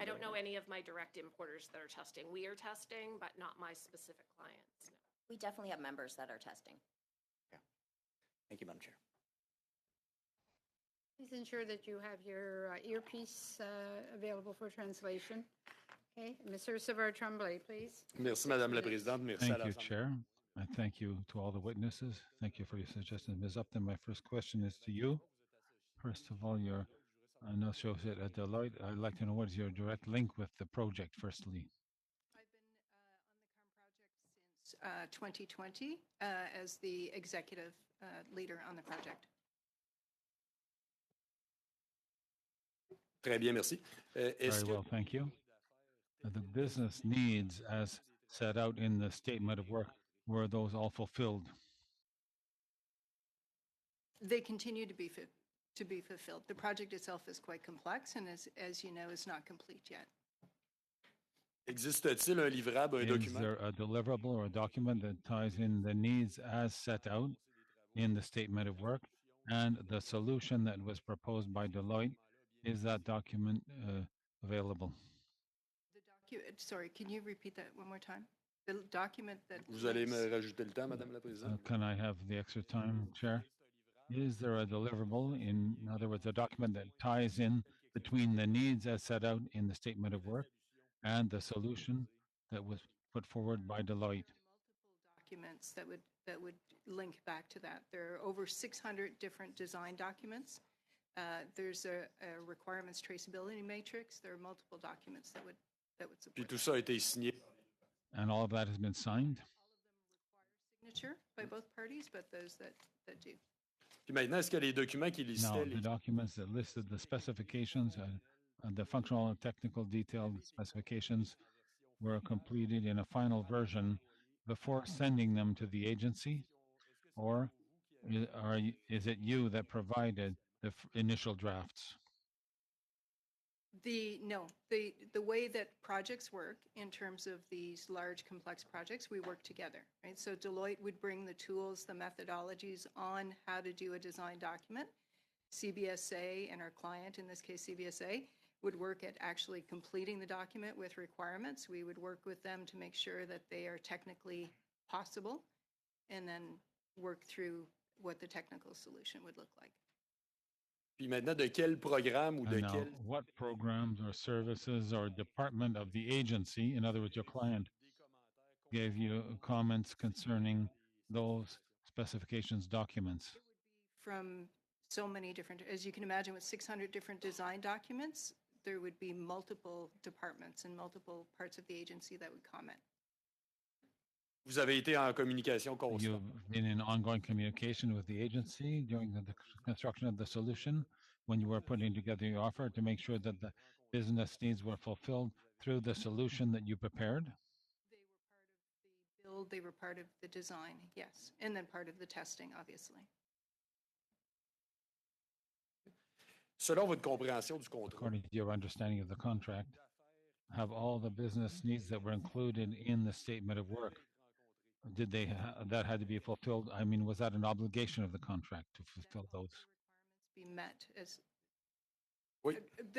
I don't know any of my direct importers that are testing. We are testing, but not my specific clients. No. We definitely have members that are testing. Yeah. Thank you, Madam Chair. Please ensure that you have your earpiece available for translation. Okay, Mr. Savard-Tremblay, please. Merci, Madame la Présidente. Merci Thank à you, l'Assemblée. Chair. I thank you to all the witnesses. Thank you for your suggestions. Ms. Upton, my first question is to you. First of all, you're an associate at Deloitte. I'd like to know what is your direct link with the project, firstly. I've been on the CARM project since 2020 as the executive leader on the project. Très bien, merci. Very well, thank you. The business needs as set out in the statement of work, were those all fulfilled? They continue to be fulfilled. The project itself is quite complex and, as you know, is not complete yet. Existe-t-il un livrable, un Is document? there a deliverable or a document that ties in the needs as set out in the statement of work and the solution that was proposed by Deloitte? Is that document available? Sorry, can you repeat that one more time? The document that Vous allez me rajouter le temps, Madame la Présidente? Can I have the extra time, Chair? Is there a deliverable, in other words, a document that ties in between the needs as set out in the statement of work and the solution that was put forward by Deloitte? multiple documents that would link back to that. There are over 600 different design documents. There's a requirements traceability matrix. There are multiple documents that would support. Puis tout ça a été signé. And all of that has been signed? Signature by both parties, but those that do. Puis maintenant, est-ce que les documents qui Now, listaient the les... documents that listed the specifications and the functional and technical detailed specifications were completed in a final version before sending them to the agency? Or is it you that provided the initial drafts? No, the way that projects work in terms of these large complex projects, we work together, right? So Deloitte would bring the tools, the methodologies on how to do a design document. CBSA and our client, in this case CBSA, would work at actually completing the document with requirements. We would work with them to make sure that they are technically possible and then work through what the technical solution would look like. Puis maintenant, de quel programme ou de And now, quel... what programs or services or department of the agency, in other words, your client, gave you comments concerning those specifications documents? From so many different, as you can imagine, with 600 different design documents, there would be multiple departments and multiple parts of the agency that would comment. Vous avez été en communication constante. You've been in ongoing communication with the agency during the construction of the solution when you were putting together your offer to make sure that the business needs were fulfilled through the solution that you prepared? They were part of the build, they were part of the design, yes, and then part of the testing, obviously. Selon votre compréhension du contrat, According to your understanding of the contract, have all the business needs that were included in the statement of work, did they that had to be fulfilled? I mean, was that an obligation of the contract to fulfill those? Be met as Oui.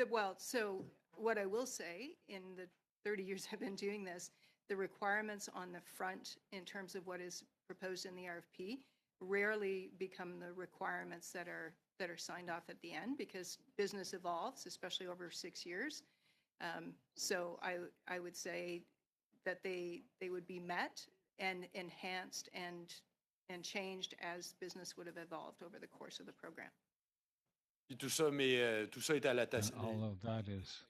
well. So what I will say, in the 30 years I've been doing this, the requirements on the front in terms of what is proposed in the RFP rarely become the requirements that are signed off at the end, because business evolves, especially over 6 years. So I would say that they would be met and enhanced and changed as business would have evolved over the course of the program. puis tout ça, mais tout ça est à la And all of that is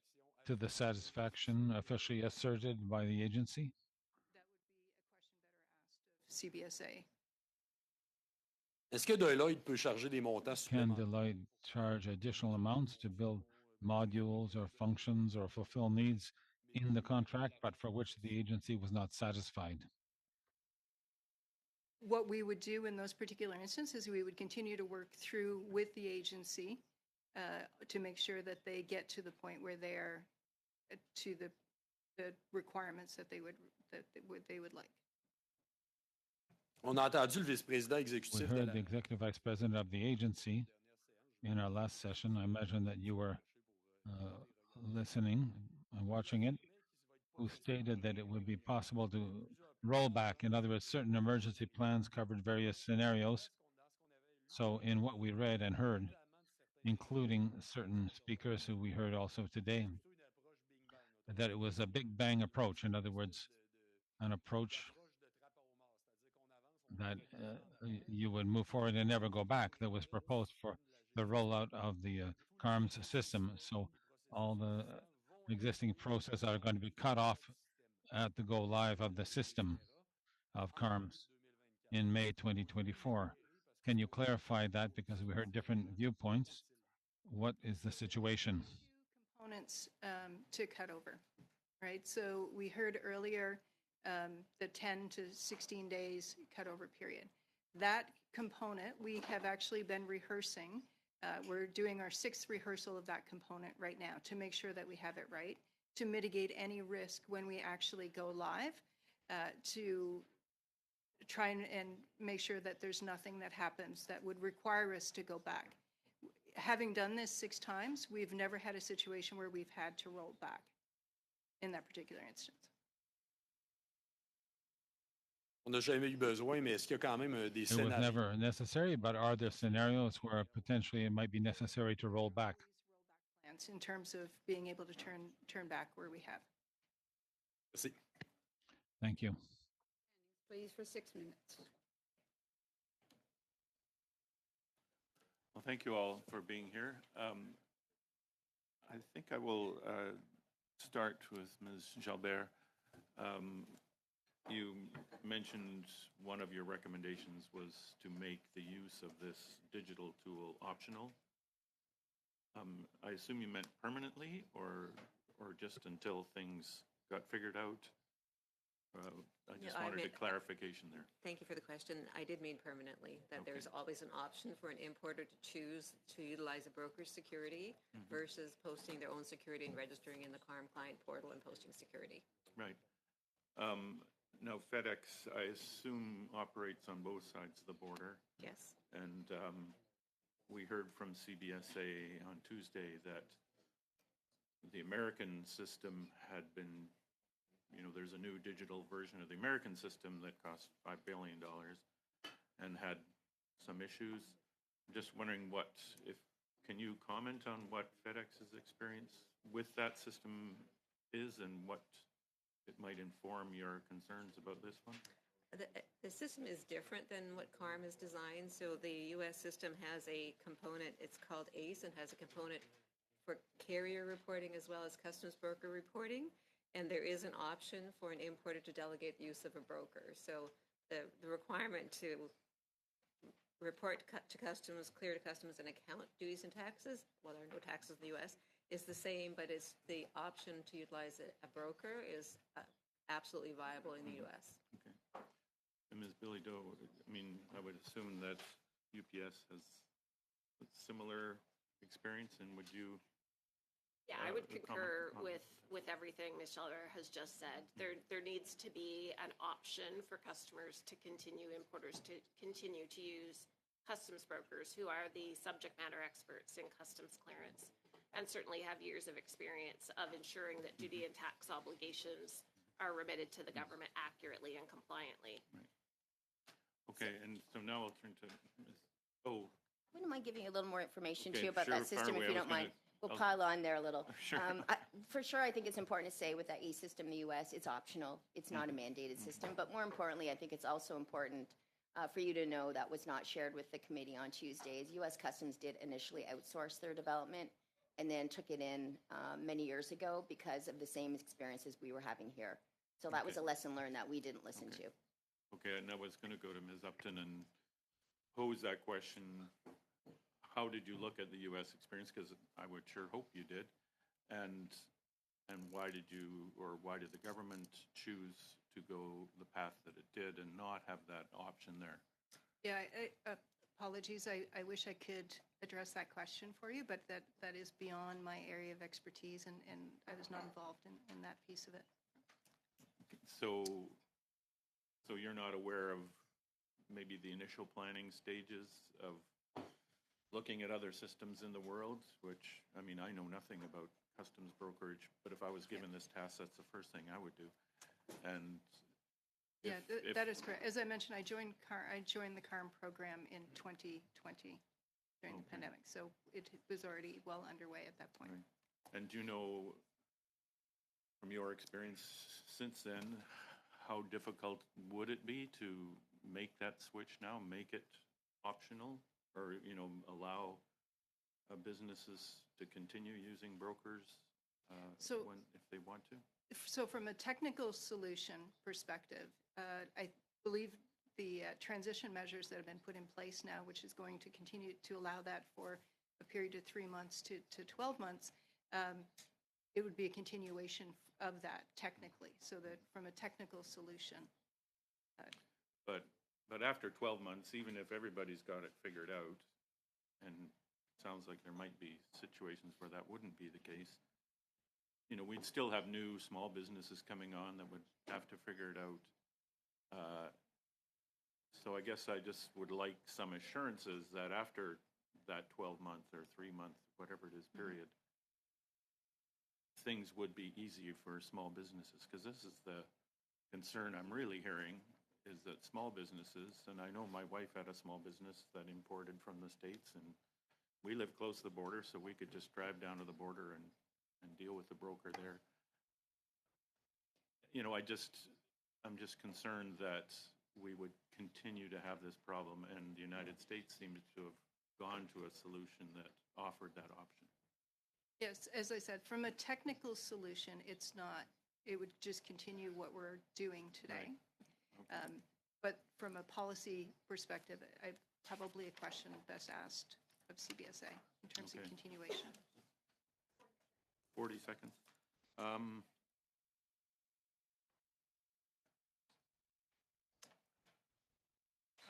to the satisfaction officially asserted by the agency? That would be a question better asked of CBSA. Est-ce que Deloitte peut charger des montants Can supplémentaires? Deloitte charge additional amounts to build modules or functions or fulfill needs in the contract, but for which the agency was not satisfied? What we would do in those particular instances, we would continue to work through with the agency to make sure that they get to the point where they are to the requirements that they would like. On a entendu le vice-président We exécutif de heard la... the executive vice president of the agency in our last session. I imagine that you were listening and watching it, who stated that it would be possible to roll back. In other words, certain emergency plans covered various scenarios. So, in what we read and heard, including certain speakers who we heard also today, that it was a big bang approach. In other words, an approach that you would move forward and never go back, that was proposed for the rollout of the CARMS system. So all the existing processes are going to be cut off at the go live of the system of CARMS in May 2024. Can you clarify that, because we heard different viewpoints? What is the situation? Components to cut over, right? So we heard earlier the 10 to 16 days cutover period. That component, we have actually been rehearsing. We're doing our 6th rehearsal of that component right now to make sure that we have it right, to mitigate any risk when we actually go live, to try and make sure that there's nothing that happens that would require us to go back. Having done this 6 times, we've never had a situation where we've had to roll back in that particular instance. On n'a jamais eu besoin, mais est-ce qu'il y a quand même des It was scénarios? never necessary, but are there scenarios where potentially it might be necessary to roll back? Plans in terms of being able to turn back where we have. Merci. Thank you. Please, for 6 minutes. Well, thank you all for being here. I think I will start with Ms. Jalbert. You mentioned one of your recommendations was to make the use of this digital tool optional. I assume you meant permanently or just until things got figured out? I just wanted a clarification there. Thank you for the question. I did mean permanently, that there's always an option for an importer to choose to utilize a broker's security versus posting their own security and registering in the CARM client portal and posting security. Right. Now, FedEx, I assume, operates on both sides of the border. Yes. And we heard from CBSA on Tuesday that the American system had been, there's a new digital version of the American system that cost $5 billion and had some issues. I'm just wondering can you comment on what FedEx's experience with that system is and what it might inform your concerns about this one? The system is different than what CARM is designed. So the U.S. system has a component, it's called ACE, and has a component for carrier reporting as well as customs broker reporting. And there is an option for an importer to delegate the use of a broker. So the requirement to report to customs, clear to customs, and account duties and taxes, well, there are no taxes in the U.S., is the same, but it's the option to utilize a broker is absolutely viable in the U.S. Okay. And Ms. Billy Doe, I would assume that UPS has a similar experience, and would you? Yeah, I would concur with everything Ms. Scheller has just said. There needs to be an option for customers to importers to continue to use customs brokers who are the subject matter experts in customs clearance and certainly have years of experience of ensuring that duty and tax obligations are remitted to the government accurately and compliantly. Right. Okay, and so now I'll turn to Ms. Oh. Wouldn't mind giving you a little more information Okay, too about sure, that system, fire if you away. don't mind. We'll pile on there a little. Sure. For sure, I think it's important to say with that e-system in the U.S., it's optional. It's not a mandated system. But more importantly, I think it's also important for you to know that was not shared with the committee on Tuesdays. U.S. Customs did initially outsource their development and then took it in many years ago because of the same experiences we were having here. So that was a lesson learned that we didn't listen to. Okay, and I was going to go to Ms. Upton and pose that question, how did you look at the U.S. experience? Because I would sure hope you did. And why did the government choose to go the path that it did and not have that option there? Yeah, apologies. I wish I could address that question for you, but that is beyond my area of expertise, and I was not involved in that piece of it. So you're not aware of maybe the initial planning stages of looking at other systems in the world, which, I mean, I know nothing about customs brokerage, but if I was given this task, that's the first thing I would do. And yeah, that is correct. As I mentioned, I joined the CARM program in 2020 during the pandemic, so it was already well underway at that point. Right. And do you know, from your experience since then, how difficult would it be to make that switch now, make it optional, or, you know, allow businesses to continue using brokers if they want to? So from a technical solution perspective, I believe the transition measures that have been put in place now, which is going to continue to allow that for a period of 3 months to 12 months, it would be a continuation of that technically, so that from a technical solution. But after 12 months, even if everybody's got it figured out, and it sounds like there might be situations where that wouldn't be the case, you know, we'd still have new small businesses coming on that would have to figure it out. So I guess I just would like some assurances that after that 12-month or 3-month, whatever it is, period, things would be easy for small businesses. Because this is the concern I'm really hearing, is that small businesses, and I know my wife had a small business that imported from the States, and we live close to the border, so we could just drive down to the border and deal with the broker there. You know, I'm just concerned that we would continue to have this problem, and the United States seems to have gone to a solution that offered that option. Yes, as I said, from a technical solution, it's not. It would just continue what we're doing today. Right. Okay. But from a policy perspective, probably a question best asked of CBSA in terms of continuation. 40 seconds.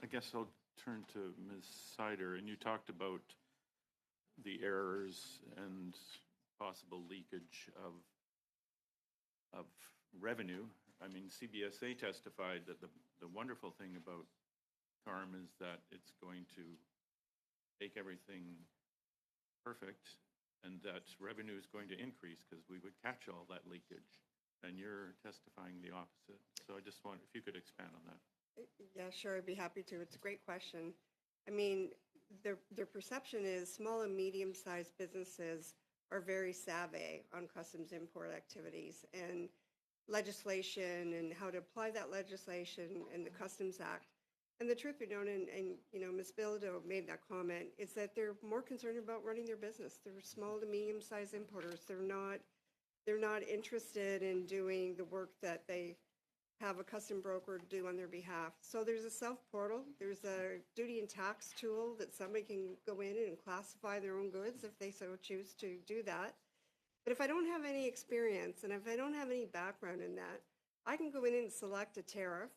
I guess I'll turn to Ms. Sider, and you talked about the errors and possible leakage of revenue. I mean, CBSA testified that the wonderful thing about CARM is that it's going to make everything perfect, and that revenue is going to increase because we would catch all that leakage. And you're testifying the opposite. So I just want, if you could expand on that. Yeah, sure, I'd be happy to. It's a great question. I mean, their perception is small and medium-sized businesses are very savvy on customs import activities and legislation and how to apply that legislation and the Customs Act. And the truth be known, and you know, Ms. Bilodeau made that comment, is that they're more concerned about running their business. They're small to medium-sized importers. They're not interested in doing the work that they have a custom broker do on their behalf. So there's a self-portal. There's a duty and tax tool that somebody can go in and classify their own goods if they so choose to do that. But if I don't have any experience and if I don't have any background in that, I can go in and select a tariff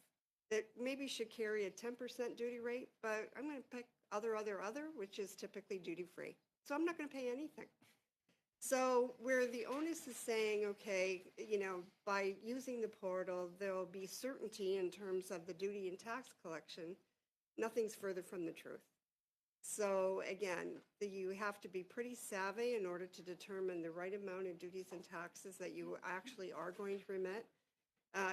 that maybe should carry a 10% duty rate, but I'm going to pick other, which is typically duty-free. So I'm not going to pay anything. So where the onus is saying, okay, you know, by using the portal, there will be certainty in terms of the duty and tax collection, nothing's further from the truth. So again, you have to be pretty savvy in order to determine the right amount of duties and taxes that you actually are going to remit.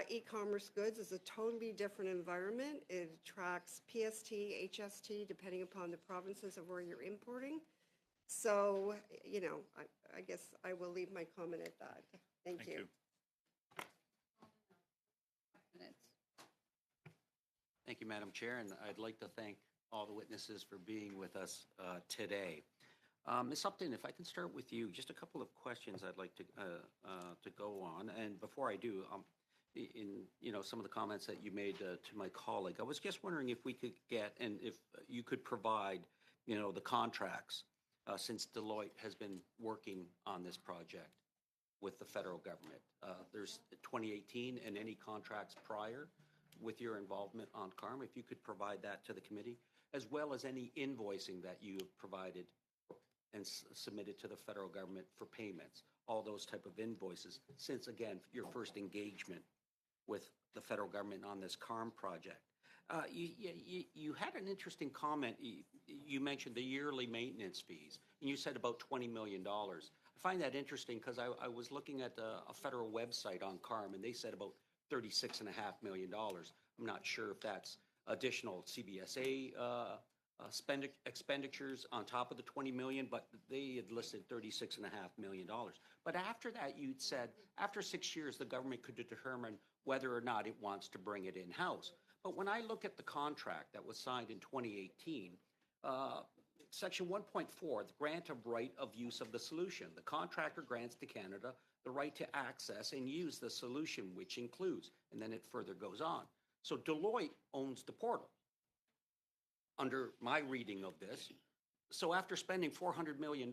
E-commerce goods is a totally different environment. It attracts PST, HST, depending upon the provinces of where you're importing. So, you know, I guess I will leave my comment at that. Thank you. Thank you, Madam Chair, and I'd like to thank all the witnesses for being with us today. Ms. Upton, if I can start with you, just a couple of questions I'd like to go on. And before I do, in, some of the comments that you made to my colleague. I was just wondering if we could get, and if you could provide, the contracts, since Deloitte has been working on this project with the federal government. There's 2018 and any contracts prior with your involvement on CARM, if you could provide that to the committee, as well as any invoicing that you have provided and submitted to the federal government for payments, all those type of invoices, since, again, your first engagement with the federal government on this CARM project. You had an interesting comment. You mentioned the yearly maintenance fees, and you said about $20 million. I find that interesting because I was looking at a federal website on CARM, and they said about $36.5 million. I'm not sure if that's additional CBSA expenditures on top of the 20 million, but they had listed $36.5 million. But after that, you'd said after 6 years, the government could determine whether or not it wants to bring it in-house. But when I look at the contract that was signed in 2018, Section 1.4, the grant of right of use of the solution. The contractor grants to Canada the right to access and use the solution, which includes, and then it further goes on. So Deloitte owns the portal, under my reading of this. So after spending $400 million,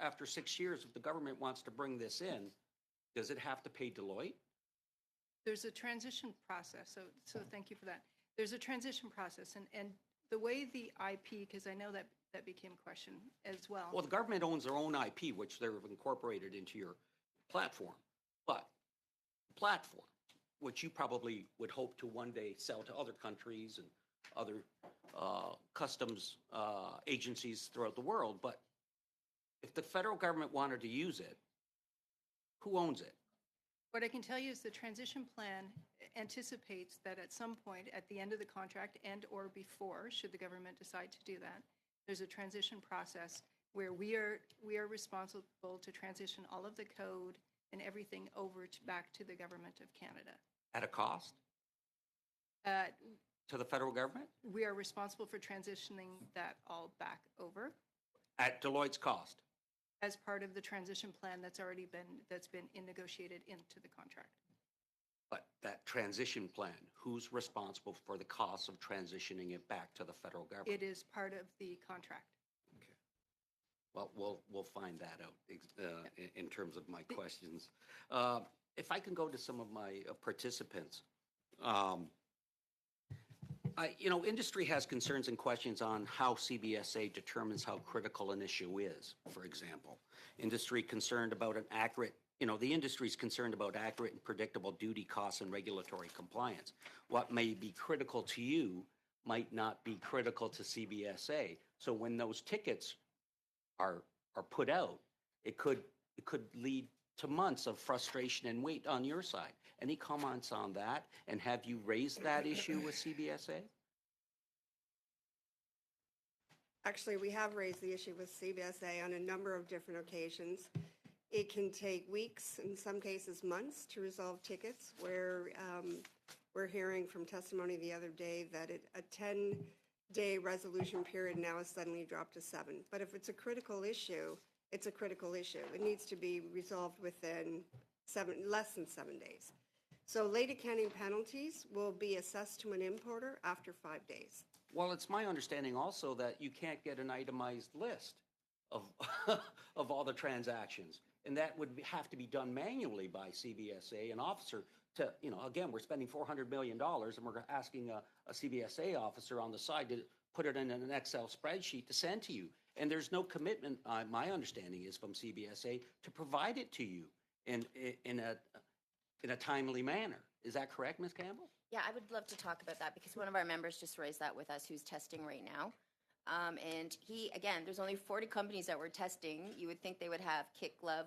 after 6 years, if the government wants to bring this in, does it have to pay Deloitte? There's a transition process, so thank you for that. There's a transition process, and the way the IP, because I know that became a question as well. Well, the government owns their own IP, which they've incorporated into your platform. But the platform, which you probably would hope to one day sell to other countries and other customs agencies throughout the world. But if the federal government wanted to use it, who owns it? What I can tell you is the transition plan anticipates that at some point at the end of the contract and or before, should the government decide to do that, there's a transition process where we are responsible to transition all of the code and everything over back to the government of Canada. At a cost? To the federal government? We are responsible for transitioning that all back over. At Deloitte's cost? As part of the transition plan that's been negotiated into the contract. But that transition plan, who's responsible for the cost of transitioning it back to the federal government? It is part of the contract. Okay. Well, we'll find that out in terms of my questions. If I can go to some of my participants. Industry has concerns and questions on how CBSA determines how critical an issue is, for example. Industry concerned about the industry's concerned about accurate and predictable duty costs and regulatory compliance. What may be critical to you might not be critical to CBSA. So when those tickets are put out, it could lead to months of frustration and wait on your side. Any comments on that? And have you raised that issue with CBSA? Actually, we have raised the issue with CBSA on a number of different occasions. It can take weeks, in some cases months, to resolve tickets, where we're hearing from testimony the other day that a 10-day resolution period now has suddenly dropped to 7. But if it's a critical issue, it's a critical issue. It needs to be resolved within less than 7 days. So late accounting penalties will be assessed to an importer after 5 days. Well, it's my understanding also that you can't get an itemized list of of all the transactions, and that would have to be done manually by CBSA, an officer. To again, we're spending $400 million, and we're asking a CBSA officer on the side to put it in an Excel spreadsheet to send to you. And there's no commitment, my understanding is, from CBSA to provide it to you in a timely manner. Is that correct, Ms. Campbell? Yeah, I would love to talk about that because one of our members just raised that with us who's testing right now. And there's only 40 companies that we're testing. You would think they would have kit glove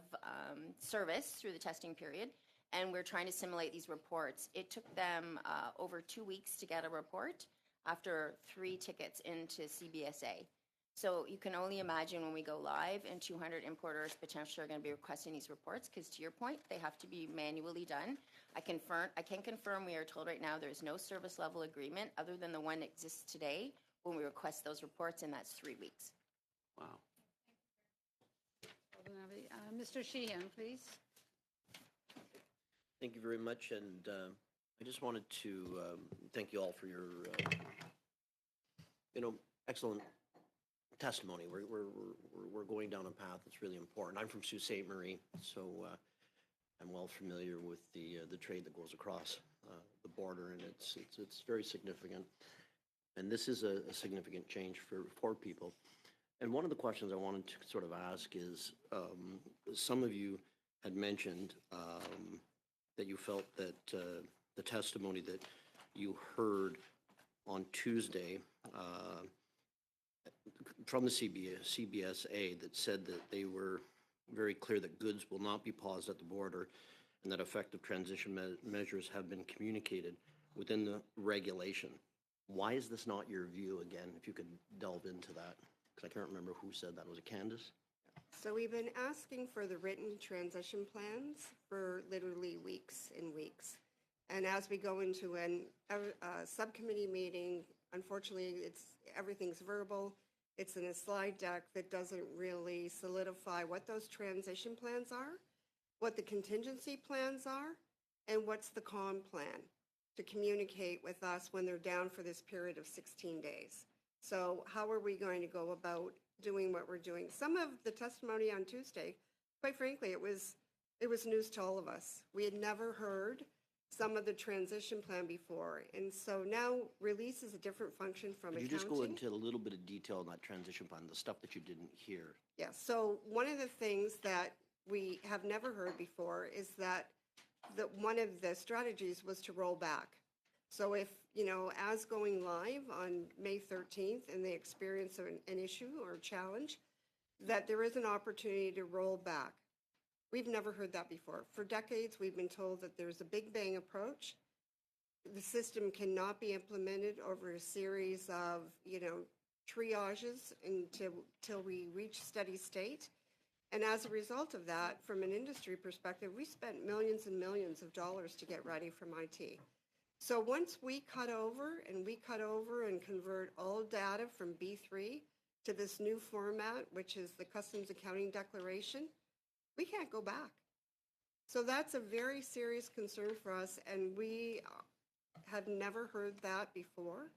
service through the testing period. And we're trying to simulate these reports. It took them over 2 weeks to get a report after 3 tickets into CBSA. So you can only imagine when we go live and 200 importers potentially are going to be requesting these reports because, to your point, they have to be manually done. I can confirm we are told right now there is no service level agreement other than the one that exists today when we request those reports, and that's 3 weeks. Wow. Mr. Sheehan, please. Thank you very much, and I just wanted to thank you all for your, excellent testimony. We're going down a path that's really important. I'm from Sault Ste. Marie, so I'm well familiar with the trade that goes across the border, and it's very significant. And this is a significant change for people. And one of the questions I wanted to sort of ask is, some of you had mentioned that you felt that the testimony that you heard on Tuesday from the CBSA that said that they were very clear that goods will not be paused at the border and that effective transition measures have been communicated within the regulation. Why is this not your view again, if you could delve into that? Because I can't remember who said that. Was it Candace? So we've been asking for the written transition plans for literally weeks and weeks. And as we go into a subcommittee meeting, unfortunately, everything's verbal. It's in a slide deck that doesn't really solidify what those transition plans are, what the contingency plans are, and what's the COM plan to communicate with us when they're down for this period of 16 days. So how are we going to go about doing what we're doing? Some of the testimony on Tuesday, quite frankly, it was news to all of us. We had never heard some of the transition plan before. And so now release is a different function from Could you accounting. just go into a little bit of detail on that transition plan, the stuff that you didn't hear? Yeah, so one of the things that we have never heard before is that one of the strategies was to roll back. So if, as going live on May 13th and they experience an issue or a challenge, that there is an opportunity to roll back. We've never heard that before. For decades, we've been told that there's a big bang approach. The system cannot be implemented over a series of, triages until we reach steady state. And as a result of that, from an industry perspective, we spent millions and millions of dollars to get ready from IT. So once we cut over and convert all data from B3 to this new format, which is the Customs Accounting Declaration, we can't go back. So that's a very serious concern for us, and we have never heard that before.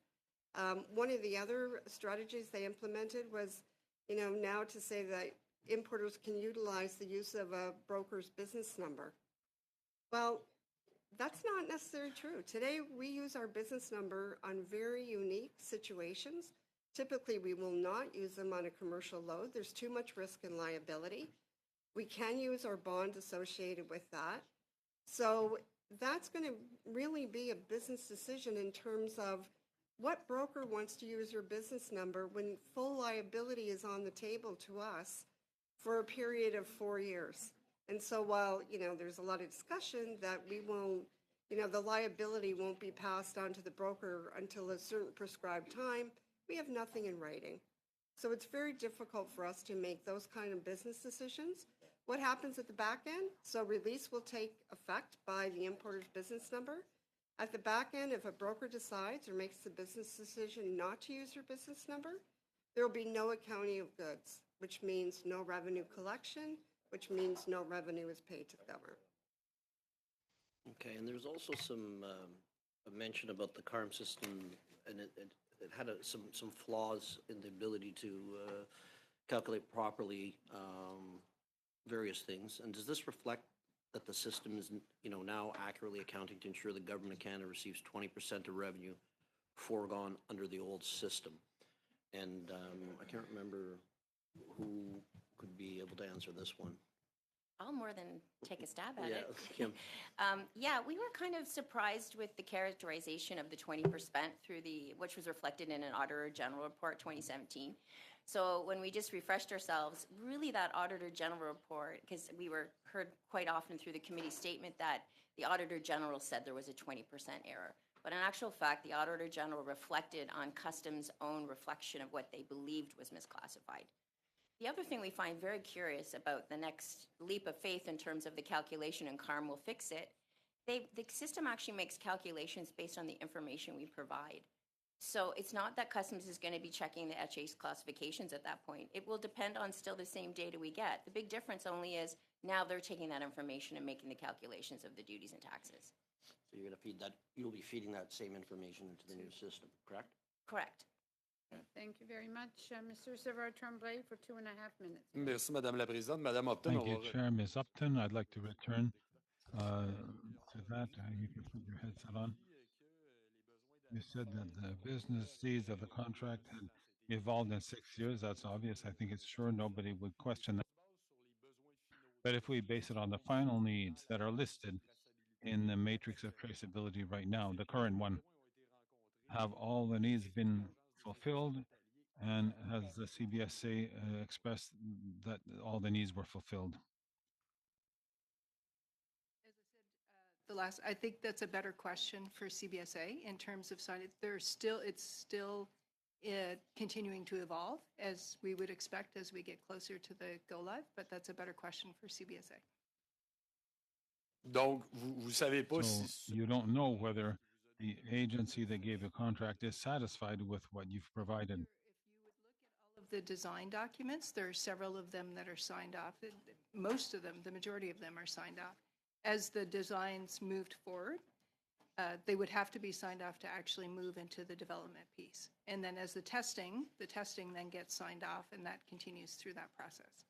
One of the other strategies they implemented was, now to say that importers can utilize the use of a broker's business number. Well, that's not necessarily true. Today, we use our business number on very unique situations. Typically, we will not use them on a commercial load. There's too much risk and liability. We can use our bond associated with that. So that's going to really be a business decision in terms of what broker wants to use your business number when full liability is on the table to us for a period of 4 years. And so while, there's a lot of discussion that we won't, the liability won't be passed on to the broker until a certain prescribed time, we have nothing in writing. So it's very difficult for us to make those kind of business decisions. What happens at the back end? So release will take effect by the importer's business number. At the back end, if a broker decides or makes the business decision not to use your business number, there will be no accounting of goods, which means no revenue collection, which means no revenue is paid to the government. Okay, and there's also some mention about the CARM system, and it had some flaws in the ability to calculate properly various things. And does this reflect that the system is, now accurately accounting to ensure the government of Canada receives 20% of revenue foregone under the old system? And I can't remember who could be able to answer this one. I'll more than take a stab at it. Kim. We were kind of surprised with the characterization of the 20% which was reflected in an Auditor General Report 2017. So when we just refreshed ourselves, really that Auditor General Report, because we were heard quite often through the committee statement that the Auditor General said there was a 20% error. But in actual fact, the Auditor General reflected on Customs' own reflection of what they believed was misclassified. The other thing we find very curious about the next leap of faith in terms of the calculation, and CARM will fix it, the system actually makes calculations based on the information we provide. So it's not that Customs is going to be checking the HA's classifications at that point. It will depend on still the same data we get. The big difference only is now they're taking that information and making the calculations of the duties and taxes. So you're going to feed that, you'll be feeding that same information into the new system, correct? Correct. Thank you very much. Mr. Savard-Tremblay for 2.5 minutes. Merci, Madame la Présidente. Madame Upton, Thank you, Chair. Ms. Upton, I'd like to return to that. You can put your headset on. You said that the business needs of the contract had evolved in 6 years. That's obvious. I think it's sure nobody would question that. But if we base it on the final needs that are listed in the matrix of traceability right now, the current one, have all the needs been fulfilled? And has the CBSA expressed that all the needs were fulfilled? I think that's a better question for CBSA in terms of sign. It's still continuing to evolve as we would expect as we get closer to the go live, but that's a better question for CBSA. Donc, vous savez pas So si... you don't know whether the agency that gave the contract is satisfied with what you've provided. All of the design documents, there are several of them that are signed off. Most of them, the majority of them are signed off. As the designs moved forward, they would have to be signed off to actually move into the development piece. And then as the testing then gets signed off, and that continues through that process.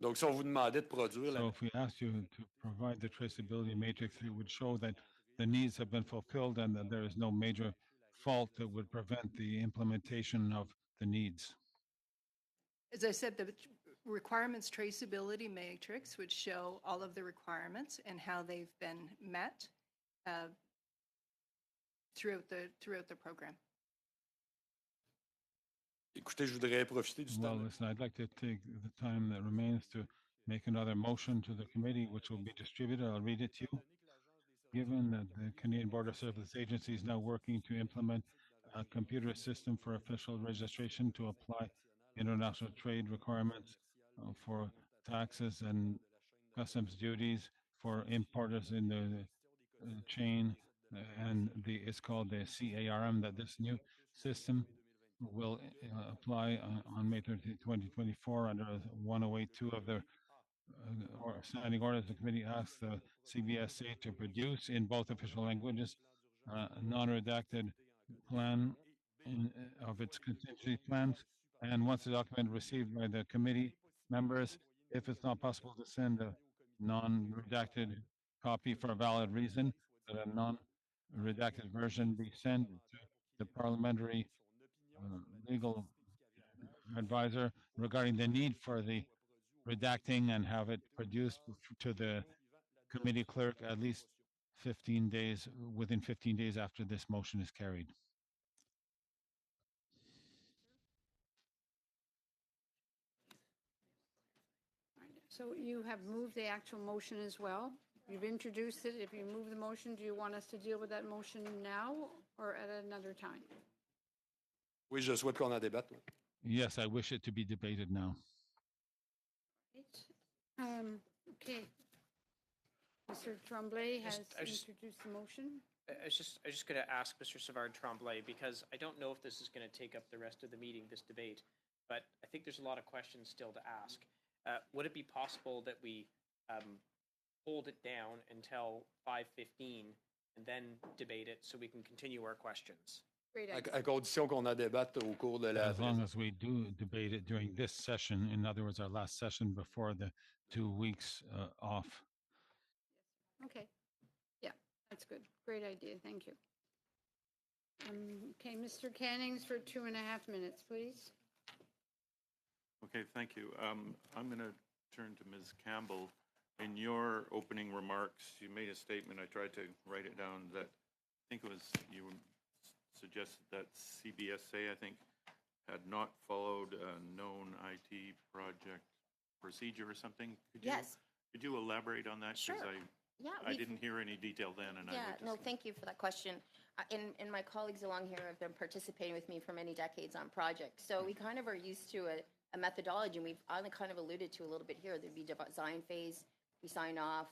Donc, si on vous demandait de produire... So if we asked you to provide the traceability matrix, it would show that the needs have been fulfilled and that there is no major fault that would prevent the implementation of the needs. As I said, the requirements traceability matrix would show all of the requirements and how they've been met throughout the program. Écoutez, je voudrais profiter du Well, temps. listen, I'd like to take the time that remains to make another motion to the committee, which will be distributed. I'll read it to you. Given that the Canadian Border Service Agency is now working to implement a computer system for official registration to apply international trade requirements for taxes and customs duties for importers in the chain, and it's called the CARM, that this new system will apply on May 13, 2024 under 1082 of the standing orders. The committee asks the CBSA to produce in both official languages a non-redacted plan of its contingency plans. And once the document received by the committee members, if it's not possible to send a non-redacted copy for a valid reason, that a non-redacted version be sent to the parliamentary legal advisor regarding the need for the redacting, and have it produced to the committee clerk at least 15 days, within 15 days after this motion is carried. So you have moved the actual motion as well. You've introduced it. If you move the motion, do you want us to deal with that motion now or at another time? Oui, je souhaite qu'on en débatte. Yes, I wish it to be debated now. Okay. Mr. Tremblay has I just- introduced the motion. I was just going to ask Mr. Savard-Tremblay, because I don't know if this is going to take up the rest of the meeting, this debate, but I think there's a lot of questions still to ask. Would it be possible that we hold it down until 5:15 and then debate it so we can continue our questions? Great idea. À condition qu'on en débatte au cours de la... As long as we do debate it during this session, in other words, our last session before the 2 weeks off. Okay. Yeah, that's good. Great idea. Thank you. Okay, Mr. Cannings for 2.5 minutes, please. Okay, thank you. I'm going to turn to Ms. Campbell. In your opening remarks, you made a statement, I tried to write it down, that I think it was, you suggested that CBSA, I think, had not followed a known IT project procedure or something. Yes. Could you elaborate on that? 'Cause Sure. Yeah, I didn't hear any detail then, and I Yeah, would just... no, thank you for that question. And my colleagues along here have been participating with me for many decades on projects. So we kind of are used to a methodology, and I kind of alluded to a little bit here. There'd be design phase, we sign off,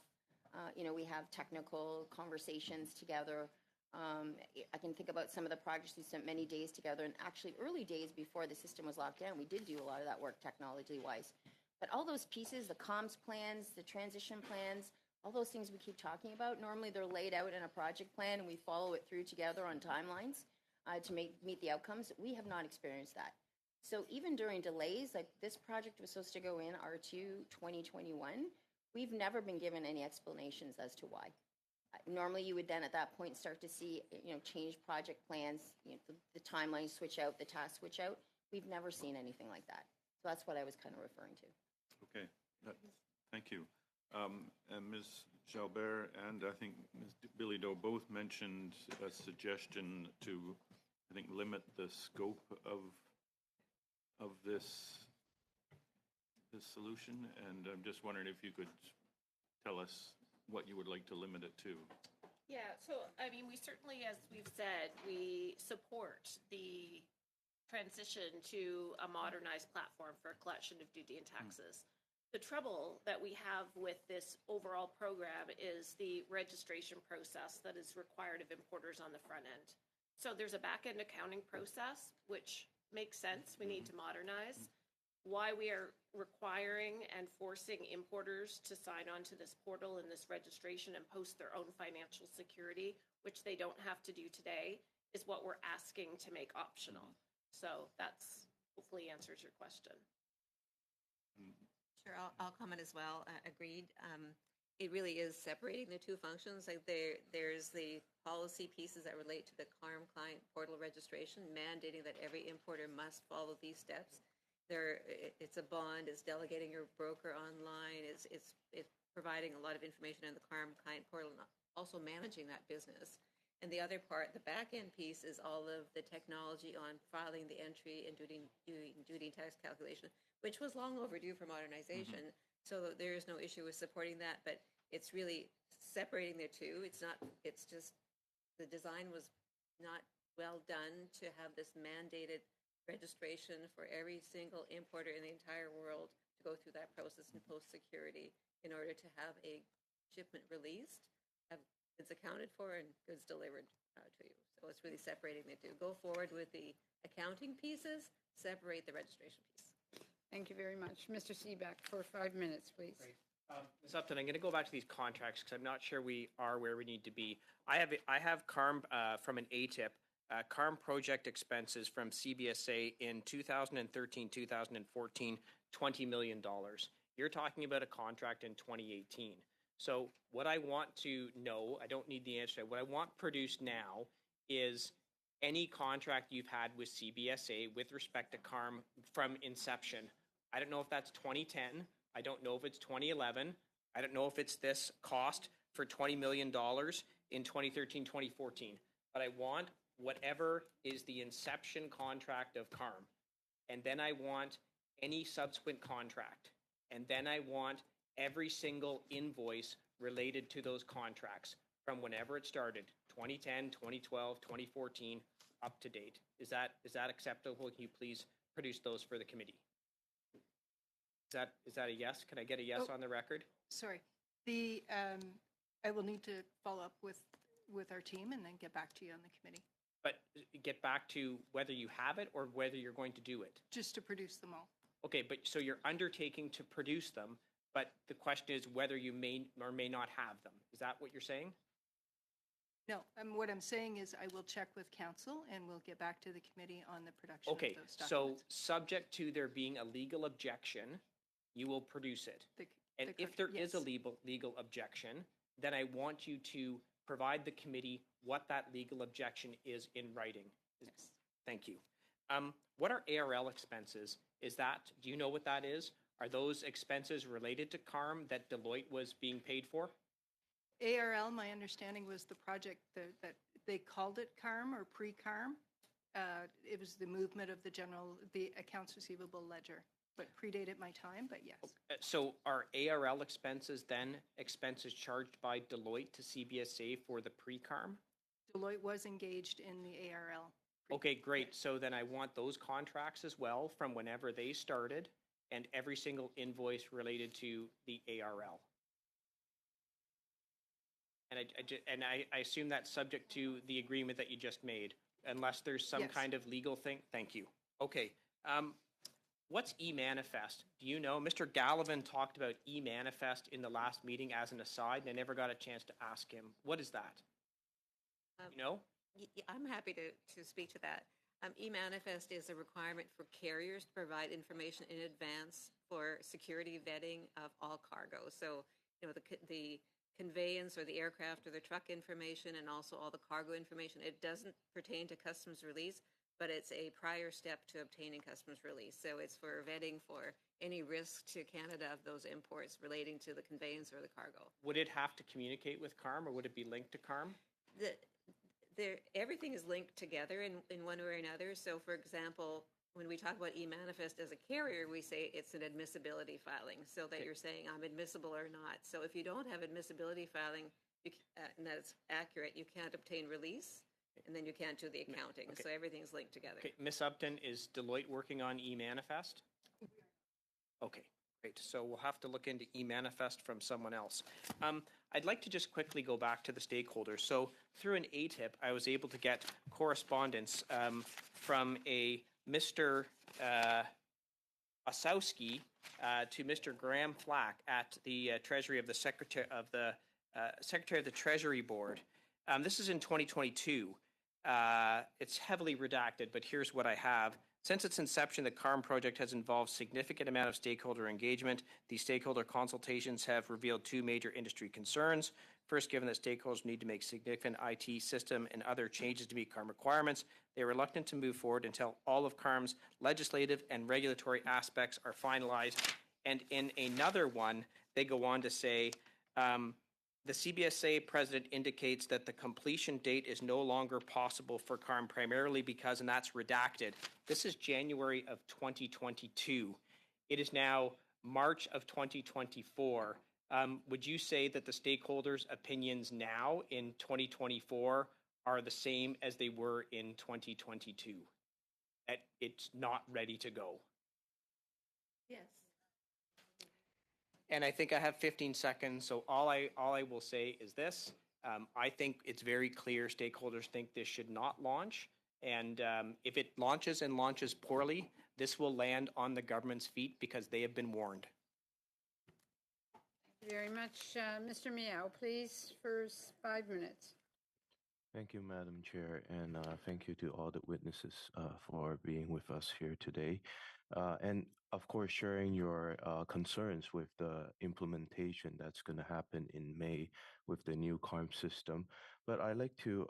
we have technical conversations together. I can think about some of the projects we spent many days together, and actually early days before the system was locked down, we did do a lot of that work technology-wise. But all those pieces, the comms plans, the transition plans, all those things we keep talking about, normally they're laid out in a project plan and we follow it through together on timelines to meet the outcomes. We have not experienced that. So even during delays, like this project was supposed to go in R2 2021, we've never been given any explanations as to why. Normally, you would then at that point start to see, change project plans, the timelines switch out, the tasks switch out. We've never seen anything like that. So that's what I was kind of referring to. Okay, thank you. And Ms. Jalbert and I think Ms. Bilodeau both mentioned a suggestion to, I think, limit the scope of this solution. And I'm just wondering if you could tell us what you would like to limit it to. Yeah, so I mean, we certainly, as we've said, we support the transition to a modernized platform for collection of duty and taxes. The trouble that we have with this overall program is the registration process that is required of importers on the front end. So there's a back-end accounting process, which makes sense. We need to modernize. Why we are requiring and forcing importers to sign on to this portal and this registration and post their own financial security, which they don't have to do today, is what we're asking to make optional. So that's hopefully answers your question. Sure, I'll comment as well. Agreed. It really is separating the two functions. Like there's the policy pieces that relate to the CARM client portal registration, mandating that every importer must follow these steps. It's a bond, it's delegating your broker online, it's providing a lot of information in the CARM client portal, and also managing that business. And the other part, the back end piece, is all of the technology on filing the entry and doing duty and tax calculation, which was long overdue for modernization. So there is no issue with supporting that, but it's really separating the two. It's just the design was not well done to have this mandated registration for every single importer in the entire world to go through that process and post security in order to have a shipment released, have goods accounted for, and goods delivered to you. So it's really separating the two. Go forward with the accounting pieces, separate the registration piece. Thank you very much. Mr. Seebeck, for 5 minutes, please. Ms. Upton, I'm going to go back to these contracts because I'm not sure we are where we need to be. I have CARM from an ATIP. CARM project expenses from CBSA in 2013, 2014, $20 million. You're talking about a contract in 2018. So what I want to know, I don't need the answer, what I want produced now is any contract you've had with CBSA with respect to CARM from inception. I don't know if that's 2010. I don't know if it's 2011. I don't know if it's this cost for $20 million in 2013, 2014. But I want whatever is the inception contract of CARM. And then I want any subsequent contract. And then I want every single invoice related to those contracts from whenever it started, 2010, 2012, 2014, up to date. Is that acceptable? Can you please produce those for the committee? Is that a yes? Can I get a yes on the record? Sorry. I will need to follow up with our team and then get back to you on the committee. But get back to whether you have it or whether you're going to do it. Just to produce them all. Okay, but so you're undertaking to produce them, but the question is whether you may or may not have them. Is that what you're saying? No, what I'm saying is I will check with council and we'll get back to the committee on the production of those documents. So subject to there being a legal objection, you will produce it. And if there is a legal objection, then I want you to provide the committee what that legal objection is in writing. Yes. Thank you. What are ARL expenses? Do you know what that is? Are those expenses related to CARM that Deloitte was being paid for? ARL, my understanding was the project that they called it CARM or pre-CARM. It was the movement of the accounts receivable ledger, but predated my time, but yes. So are ARL expenses then expenses charged by Deloitte to CBSA for the pre-CARM? Deloitte was engaged in the ARL. Okay, great. So then I want those contracts as well from whenever they started and every single invoice related to the ARL. And I assume that's subject to the agreement that you just made, unless there's some kind of legal thing. Thank you. Okay. What's e-manifest? Do you know? Mr. Gallivan talked about e-manifest in the last meeting as an aside, and I never got a chance to ask him. What is that? You know? I'm happy to speak to that. E-manifest is a requirement for carriers to provide information in advance for security vetting of all cargo. So, the conveyance or the aircraft or the truck information and also all the cargo information, it doesn't pertain to customs release, but it's a prior step to obtaining customs release. So it's for vetting for any risk to Canada of those imports relating to the conveyance or the cargo. Would it have to communicate with CARM, or would it be linked to CARM? Everything is linked together in one way or another. So, for example, when we talk about e-manifest as a carrier, we say it's an admissibility filing, so that you're saying I'm admissible or not. So if you don't have admissibility filing and that's accurate, you can't obtain release, and then you can't do the accounting. Okay. So everything's linked together. Okay, Ms. Upton, is Deloitte working on e-manifest? Okay, great. So we'll have to look into e-manifest from someone else. I'd like to just quickly go back to the stakeholders. So through an ATIP, I was able to get correspondence from a Mr. Osowski to Mr. Graham Flack at the Treasury of the Secretary of the Treasury Board. This is in 2022. It's heavily redacted, but here's what I have. Since its inception, the CARM project has involved significant amount of stakeholder engagement. These stakeholder consultations have revealed two major industry concerns. First, given that stakeholders need to make significant IT system and other changes to meet CARM requirements, they are reluctant to move forward until all of CARM's legislative and regulatory aspects are finalized. And in another one, they go on to say, the CBSA president indicates that the completion date is no longer possible for CARM, primarily because, and that's redacted, this is January of 2022. It is now March of 2024. Would you say that the stakeholders' opinions now in 2024 are the same as they were in 2022? That it's not ready to go? Yes. And I think I have 15 seconds, so all I will say is this. I think it's very clear stakeholders think this should not launch, and if it launches and launches poorly, this will land on the government's feet because they have been warned. Thank you very much. Mr. Miao, please, for 5 minutes. Thank you, Madam Chair, and thank you to all the witnesses for being with us here today. And of course, sharing your concerns with the implementation that's going to happen in May with the new CARM system. But I'd like to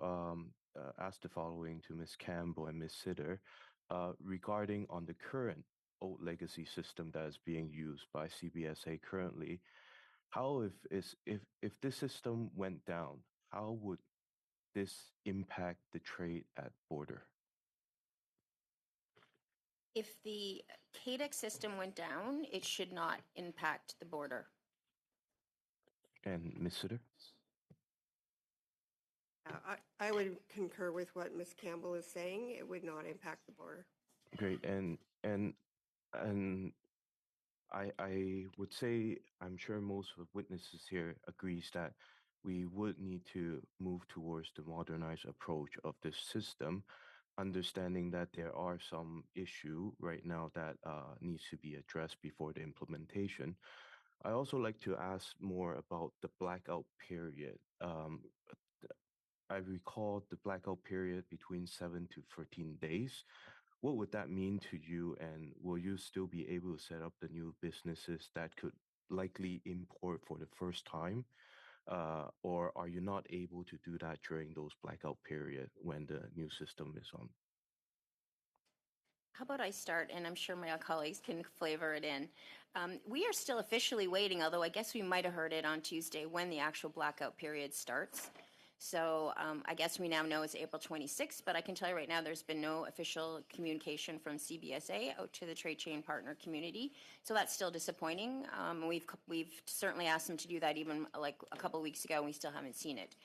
ask the following to Ms. Campbell and Ms. Sitter regarding on the current old legacy system that is being used by CBSA currently. How if this system went down, how would this impact the trade at border? If the CADEX system went down, it should not impact the border. And Ms. Sitter? I would concur with what Ms. Campbell is saying. It would not impact the border. Great. And I would say I'm sure most of the witnesses here agrees that we would need to move towards the modernized approach of this system, understanding that there are some issue right now that needs to be addressed before the implementation. I also like to ask more about the blackout period. I recall the blackout period between 7 to 13 days. What would that mean to you, and will you still be able to set up the new businesses that could likely import for the first time? Or are you not able to do that during those blackout period when the new system is on? How about I start, and I'm sure my colleagues can flavor it in. We are still officially waiting, although I guess we might have heard it on Tuesday, when the actual blackout period starts. So I guess we now know it's April 26th, but I can tell you right now there's been no official communication from CBSA out to the trade chain partner community. So that's still disappointing. We've certainly asked them to do that even like a couple of weeks ago, and we still haven't seen it.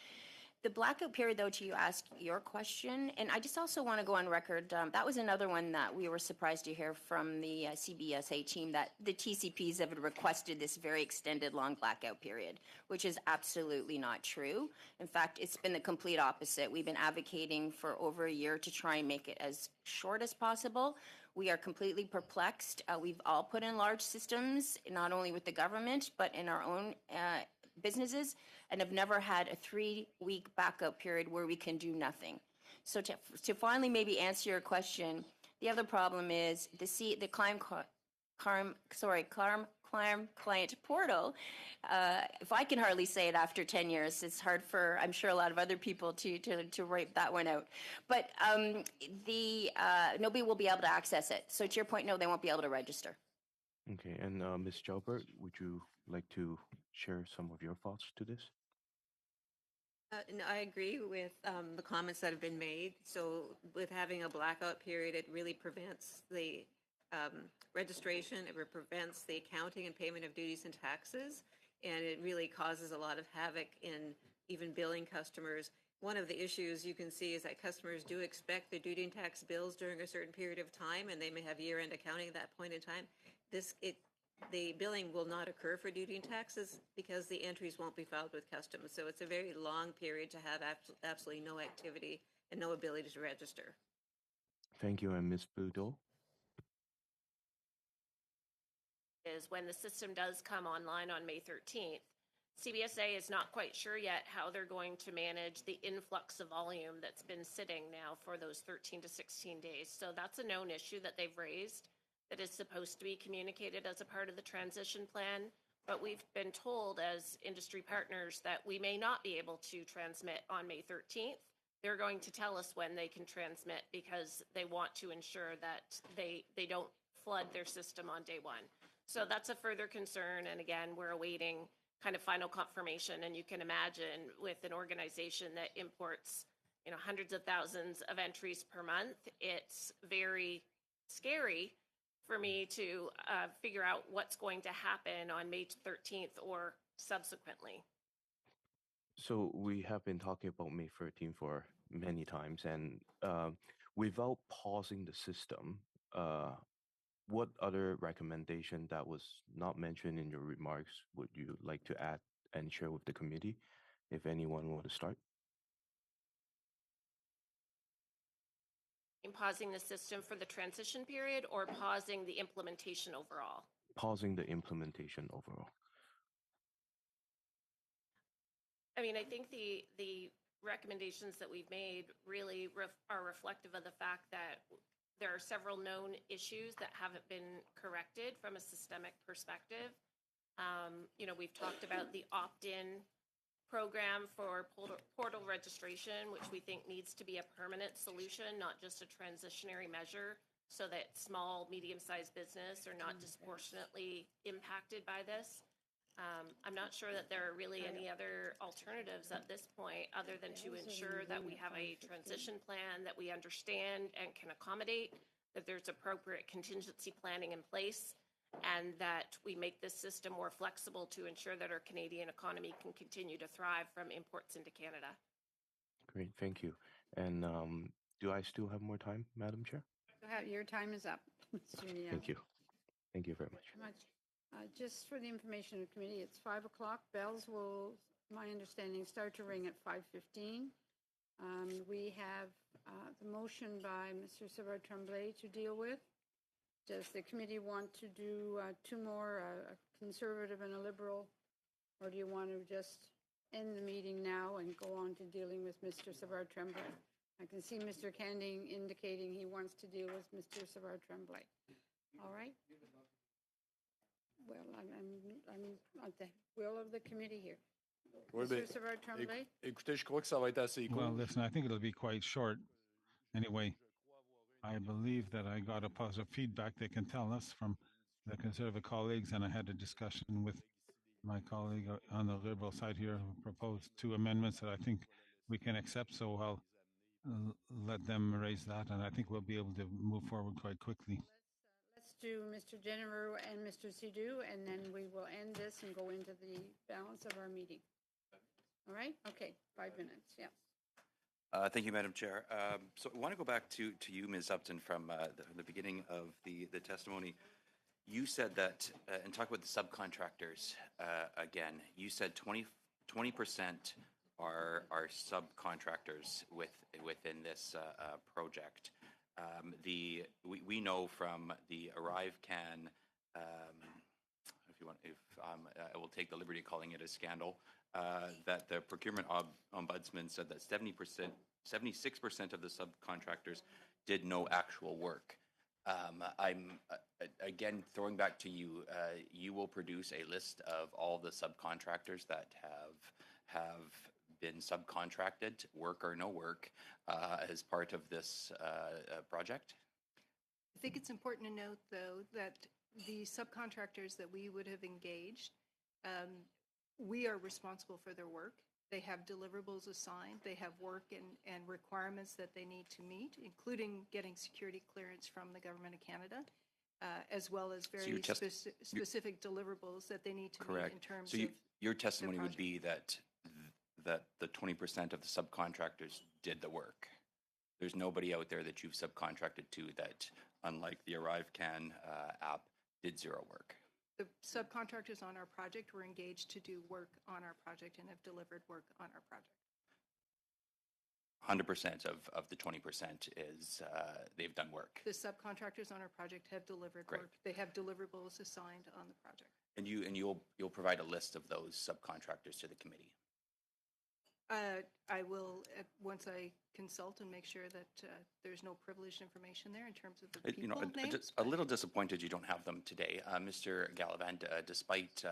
The blackout period, though, to you ask your question, and I just also want to go on record, that was another one that we were surprised to hear from the CBSA team, that the TCPs have requested this very extended long blackout period, which is absolutely not true. In fact, it's been the complete opposite. We've been advocating for over a year to try and make it as short as possible. We are completely perplexed. We've all put in large systems, not only with the government, but in our own businesses, and have never had a 3-week backup period where we can do nothing. So to finally maybe answer your question, the other problem is the Climb Client Portal. If I can hardly say it after 10 years, it's hard for, I'm sure, a lot of other people to write that one out. But nobody will be able to access it. So to your point, no, they won't be able to register. Okay, and Ms. Jalbert, would you like to share some of your thoughts to this? No, I agree with the comments that have been made. So with having a blackout period, it really prevents the registration, it prevents the accounting and payment of duties and taxes, and it really causes a lot of havoc in even billing customers. One of the issues you can see is that customers do expect their duty and tax bills during a certain period of time, and they may have year-end accounting at that point in time. The billing will not occur for duty and taxes because the entries won't be filed with customs. So it's a very long period to have absolutely no activity and no ability to register. Thank you, and Ms. Boudreau? Is when the system does come online on May 13th, CBSA is not quite sure yet how they're going to manage the influx of volume that's been sitting now for those 13 to 16 days. So that's a known issue that they've raised that is supposed to be communicated as a part of the transition plan. But we've been told as industry partners that we may not be able to transmit on May 13th. They're going to tell us when they can transmit because they want to ensure that they don't flood their system on day one. So that's a further concern. And again, we're awaiting kind of final confirmation. And you can imagine with an organization that imports, hundreds of thousands of entries per month, it's very scary for me to figure out what's going to happen on May 13th or subsequently. So we have been talking about May 13th for many times, and without pausing the system, what other recommendation that was not mentioned in your remarks would you like to add and share with the committee, if anyone want to start? In pausing the system for the transition period or pausing the implementation overall? Pausing the implementation overall. I mean, I think the recommendations that we've made really are reflective of the fact that there are several known issues that haven't been corrected from a systemic perspective. We've talked about the opt-in program for portal registration, which we think needs to be a permanent solution, not just a transitionary measure, so that small, medium-sized business are not disproportionately impacted by this. I'm not sure that there are really any other alternatives at this point other than to ensure that we have a transition plan that we understand and can accommodate, that there's appropriate contingency planning in place, and that we make this system more flexible to ensure that our Canadian economy can continue to thrive from imports into Canada. Great, thank you. And do I still have more time, Madam Chair? Your time is up, Mr. Neal. Thank you. Thank you very much. Just for the information of the committee, it's 5 o'clock. Bells will, my understanding, start to ring at 5:15. We have the motion by Mr. Savard-Tremblay to deal with. Does the committee want to do two more, a conservative and a liberal, or do you want to just end the meeting now and go on to dealing with Mr. Savard-Tremblay? I can see Mr. Canning indicating he wants to deal with Mr. Savard-Tremblay. All right? Well, I'm at the will of the committee here. Mr. Savard-Tremblay? Écoutez, je crois que ça va être assez court. Well, listen, I think it'll be quite short. Anyway, I believe that I got a positive feedback they can tell us from the Conservative colleagues, and I had a discussion with my colleague on the Liberal side here who proposed 2 amendments that I think we can accept, so I'll let them raise that, and I think we'll be able to move forward quite quickly. Let's do Mr. Jenneru and Mr. Sidhu, and then we will end this and go into the balance of our meeting. All right? Okay, 5 minutes, yes. Thank you, Madam Chair. So I want to go back to you, Ms. Upton, from the beginning of the testimony. You said that, and talk about the subcontractors again, you said 20% are subcontractors within this project. We know from the ArriveCan, I will take the liberty of calling it a scandal, that the procurement ombudsman said that 76% of the subcontractors did no actual work. I'm again throwing back to you. You will produce a list of all the subcontractors that have been subcontracted, work or no work, as part of this project. I think it's important to note, though, that the subcontractors that we would have engaged, we are responsible for their work. They have deliverables assigned. They have work and requirements that they need to meet, including getting security clearance from the Government of Canada, as well as very specific deliverables that they need to meet in terms of. Your testimony would be that the 20% of the subcontractors did the work. There's nobody out there that you've subcontracted to that, unlike the ArriveCan app, did zero work. The subcontractors on our project were engaged to do work on our project and have delivered work on our project. 100% of the 20% is they've done work. The subcontractors on our project have delivered work. They have deliverables assigned on the project. And you'll provide a list of those subcontractors to the committee. I will, once I consult and make sure that there's no privileged information there in terms of the people names. A little disappointed you don't have them today. Mr. Gallivan, despite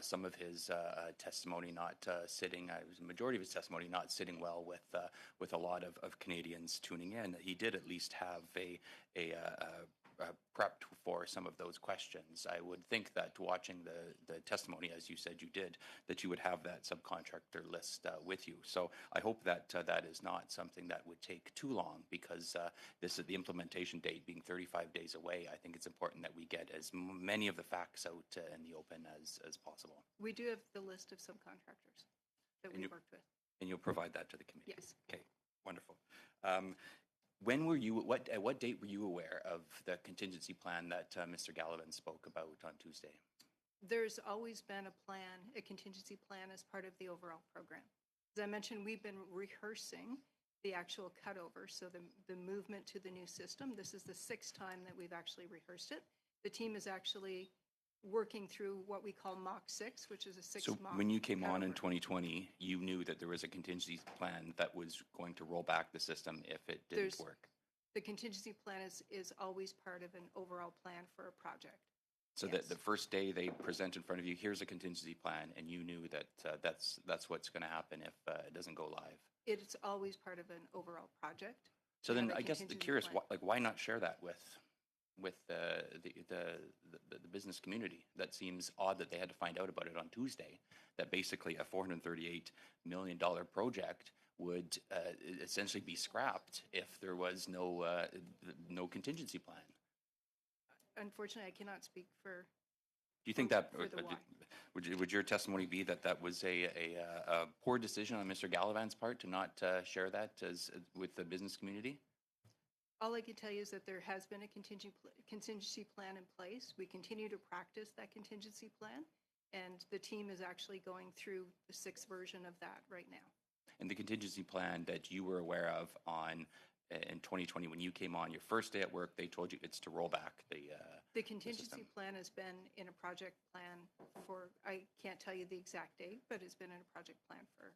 some of his testimony not sitting, the majority of his testimony not sitting well with a lot of Canadians tuning in, he did at least have a prepped for some of those questions. I would think that watching the testimony, as you said you did, that you would have that subcontractor list with you. So I hope that that is not something that would take too long, because this is the implementation date being 35 days away. I think it's important that we get as many of the facts out in the open as possible. We do have the list of subcontractors that we worked with. And you'll provide that to the committee? Yes. Okay, wonderful. At what date were you aware of the contingency plan that Mr. Gallivan spoke about on Tuesday? There's always been a contingency plan as part of the overall program. As I mentioned, we've been rehearsing the actual cutover, so the movement to the new system. This is the 6th time that we've actually rehearsed it. The team is actually working through what we call Mock 6, which is a 6-month. So when you came on in 2020, you knew that there was a contingency plan that was going to roll back the system if it didn't work. The contingency plan is always part of an overall plan for a project. So that the first day they present in front of you, here's a contingency plan, and you knew that that's what's going to happen if it doesn't go live. It's always part of an overall project. So then I guess the curious, why not share that with the business community? That seems odd that they had to find out about it on Tuesday, that basically a $438 million project would essentially be scrapped if there was no contingency plan. Unfortunately, I cannot speak for. Do you think that would your testimony be that was a poor decision on Mr. Gallivan's part to not share that with the business community? All I can tell you is that there has been a contingency plan in place. We continue to practice that contingency plan, and the team is actually going through the 6th version of that right now. And the contingency plan that you were aware of in 2020, when you came on your first day at work, they told you it's to roll back the contingency plan has been in a project plan for, I can't tell you the exact date, but it's been in a project plan for.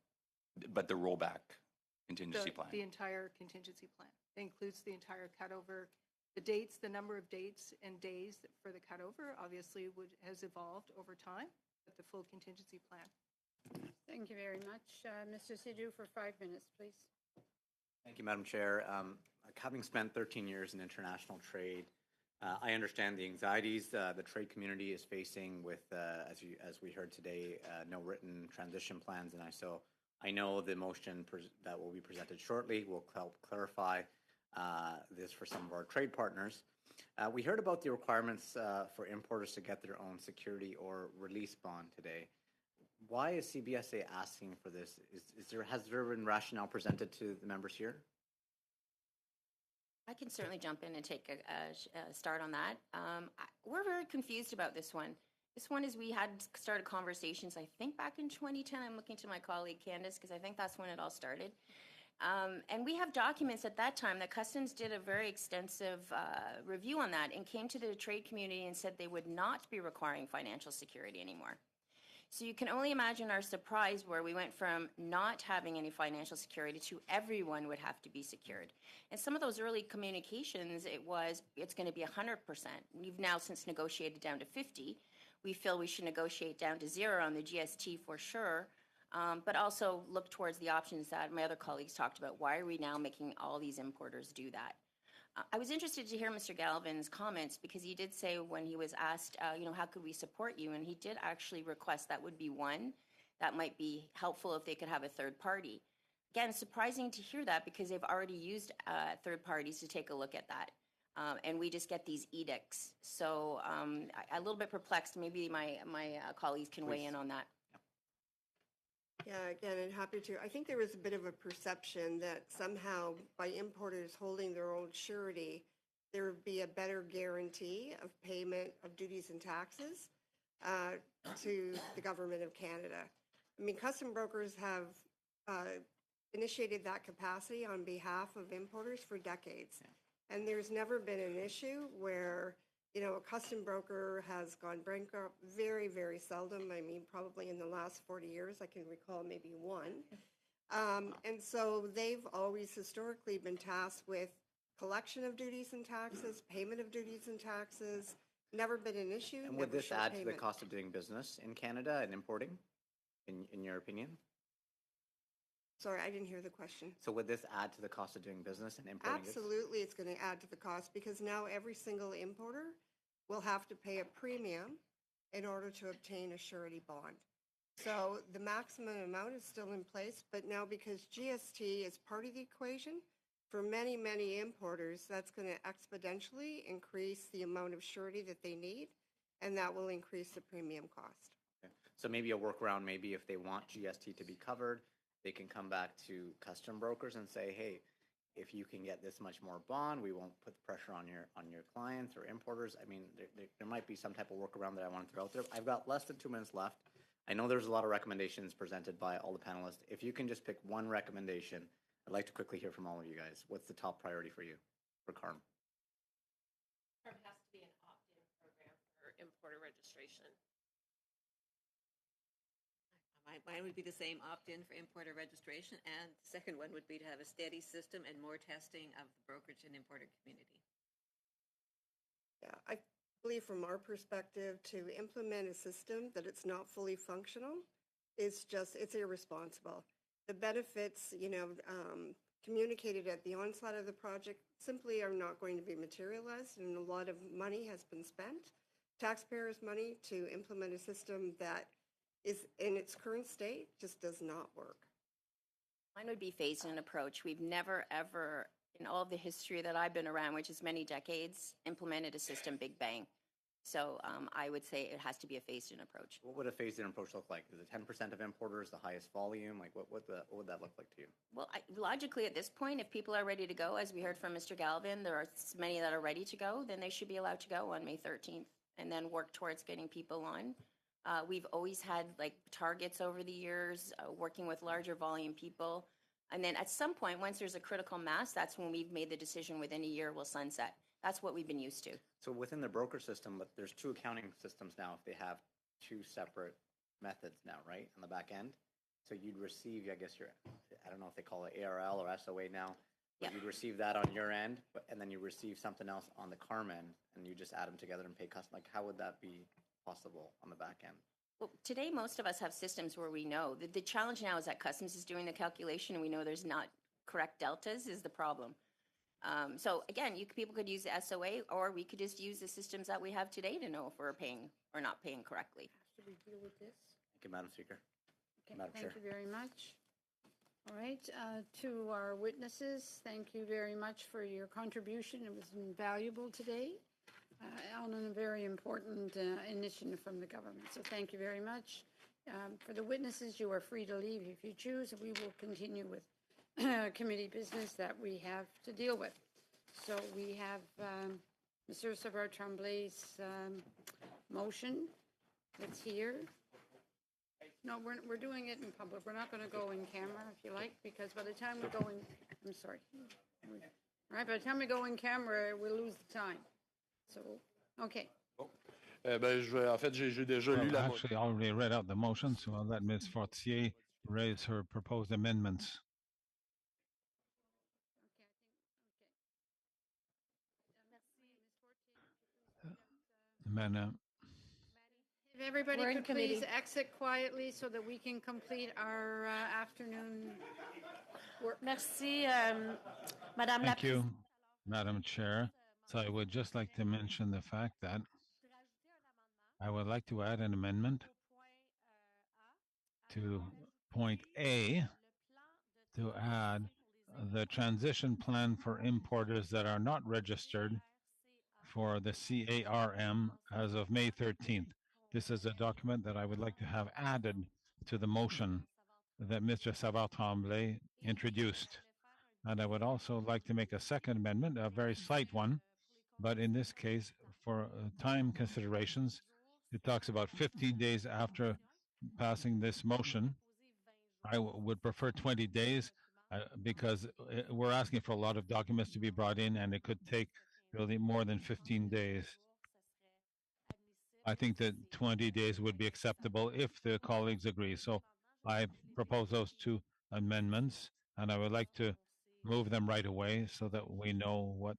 But the rollback contingency plan? The entire contingency plan. It includes the entire cutover, the dates, the number of dates and days for the cutover obviously has evolved over time, but the full contingency plan. Thank you very much. Mr. Sidhu, for 5 minutes, please. Thank you, Madam Chair. Having spent 13 years in international trade, I understand the anxieties the trade community is facing with, as we heard today, no written transition plans, and so I know the motion that will be presented shortly will help clarify this for some of our trade partners. We heard about the requirements for importers to get their own security or release bond today. Why is CBSA asking for this? Has there been rationale presented to the members here? I can certainly jump in and take a start on that. We're very confused about this one. This one is we had started conversations, I think back in 2010. I'm looking to my colleague Candace because I think that's when it all started. And we have documents at that time that Customs did a very extensive review on that and came to the trade community and said they would not be requiring financial security anymore. So you can only imagine our surprise where we went from not having any financial security to everyone would have to be secured. And some of those early communications, it's going to be 100%. We've now since negotiated down to 50. We feel we should negotiate down to 0 on the GST for sure, but also look towards the options that my other colleagues talked about. Why are we now making all these importers do that? I was interested to hear Mr. Galvin's comments because he did say when he was asked, how could we support you? And he did actually request that would be one that might be helpful if they could have a third party. Again, surprising to hear that because they've already used third parties to take a look at that. And we just get these edicts. So I'm a little bit perplexed. Maybe my colleagues can weigh in on that. Yeah, again, and happy to. I think there was a bit of a perception that somehow by importers holding their own surety, there would be a better guarantee of payment of duties and taxes to the government of Canada. I mean, custom brokers have initiated that capacity on behalf of importers for decades. Yeah. And there's never been an issue where a custom broker has gone bankrupt. Very, very seldom. I mean, probably in the last 40 years, I can recall maybe one. And so they've always historically been tasked with collection of duties and taxes, payment of duties and taxes. Never been an issue. And would this add to the cost of doing business in Canada and importing, in your opinion? Sorry, I didn't hear the question. So would this add to the cost of doing business and importing? Absolutely, it's going to add to the cost because now every single importer will have to pay a premium in order to obtain a surety bond. So the maximum amount is still in place, but now because GST is part of the equation, for many, many importers, that's going to exponentially increase the amount of surety that they need, and that will increase the premium cost. Okay. So maybe a workaround, maybe if they want GST to be covered, they can come back to custom brokers and say, hey, if you can get this much more bond, we won't put pressure on your clients or importers. I mean, there might be some type of workaround that I want to throw out there. I've got less than 2 minutes left. I know there's a lot of recommendations presented by all the panelists. If you can just pick one recommendation, I'd like to quickly hear from all of you guys. What's the top priority for you for CARM? CARM has to be an opt-in program for importer registration. Mine would be the same opt-in for importer registration, and the second one would be to have a steady system and more testing of the brokerage and importer community. Yeah, I believe from our perspective to implement a system that it's not fully functional is it's irresponsible. The benefits, communicated at the onset of the project simply are not going to be materialized, and a lot of money has been spent, taxpayers' money, to implement a system that is in its current state just does not work. Mine would be phased-in approach. We've never, ever, in all of the history that I've been around, which is many decades, implemented a system big bang. So I would say it has to be a phased-in approach. What would a phased-in approach look like? Is it 10% of importers, the highest volume? Like what would that look like to you? Well, logically at this point, if people are ready to go, as we heard from Mr. Galvin, there are many that are ready to go, then they should be allowed to go on May 13th and then work towards getting people on. We've always had targets over the years, working with larger volume people. And then at some point, once there's a critical mass, that's when we've made the decision within a year we'll sunset. That's what we've been used to. So within the broker system, but there's two accounting systems now if they have two separate methods now, right, on the back end? So you'd receive, I guess, I don't know if they call it ARL or SOA now, but you'd receive that on your end, and then you receive something else on the CARM end, and you just add them together and pay custom. How would that be possible on the back end? Well, today, most of us have systems where we know. The challenge now is that Customs is doing the calculation, and we know there's not correct deltas is the problem. So again, people could use the SOA, or we could just use the systems that we have today to know if we're paying or not paying correctly. Should we deal with this? Thank you, Madam Speaker. Okay, Madam Chair. thank you very much. All right, to our witnesses, thank you very much for your contribution. It was invaluable today on a very important initiative from the government. So thank you very much. For the witnesses, you are free to leave if you choose. We will continue with committee business that we have to deal with. So we have Mr. Savard Tremblay's motion. It's here. No, we're doing it in public. We're not going to go in camera, if you like, because by the time we go in, I'm sorry. All right, by the time we go in camera, we'll lose the time. So, okay. En fait, j'ai déjà lu la motion. Actually, I already read out the motion, so I'll let Ms. Fortier raise her proposed amendments. Madam, If everybody We're in could please committee. exit quietly so that we can complete our afternoon work. Merci, Madame la thank you, Madam Chair. So I would just like to mention the fact that I would like to add an amendment to point A to add the transition plan for importers that are not registered for the CARM as of May 13th. This is a document that I would like to have added to the motion that Mr. Savard Tremblay introduced. And I would also like to make a second amendment, a very slight one, but in this case, for time considerations, it talks about 15 days after passing this motion. I would prefer 20 days because we're asking for a lot of documents to be brought in and it could take really more than 15 days. I think that 20 days would be acceptable if the colleagues agree. So I propose those two amendments and I would like to move them right away so that we know what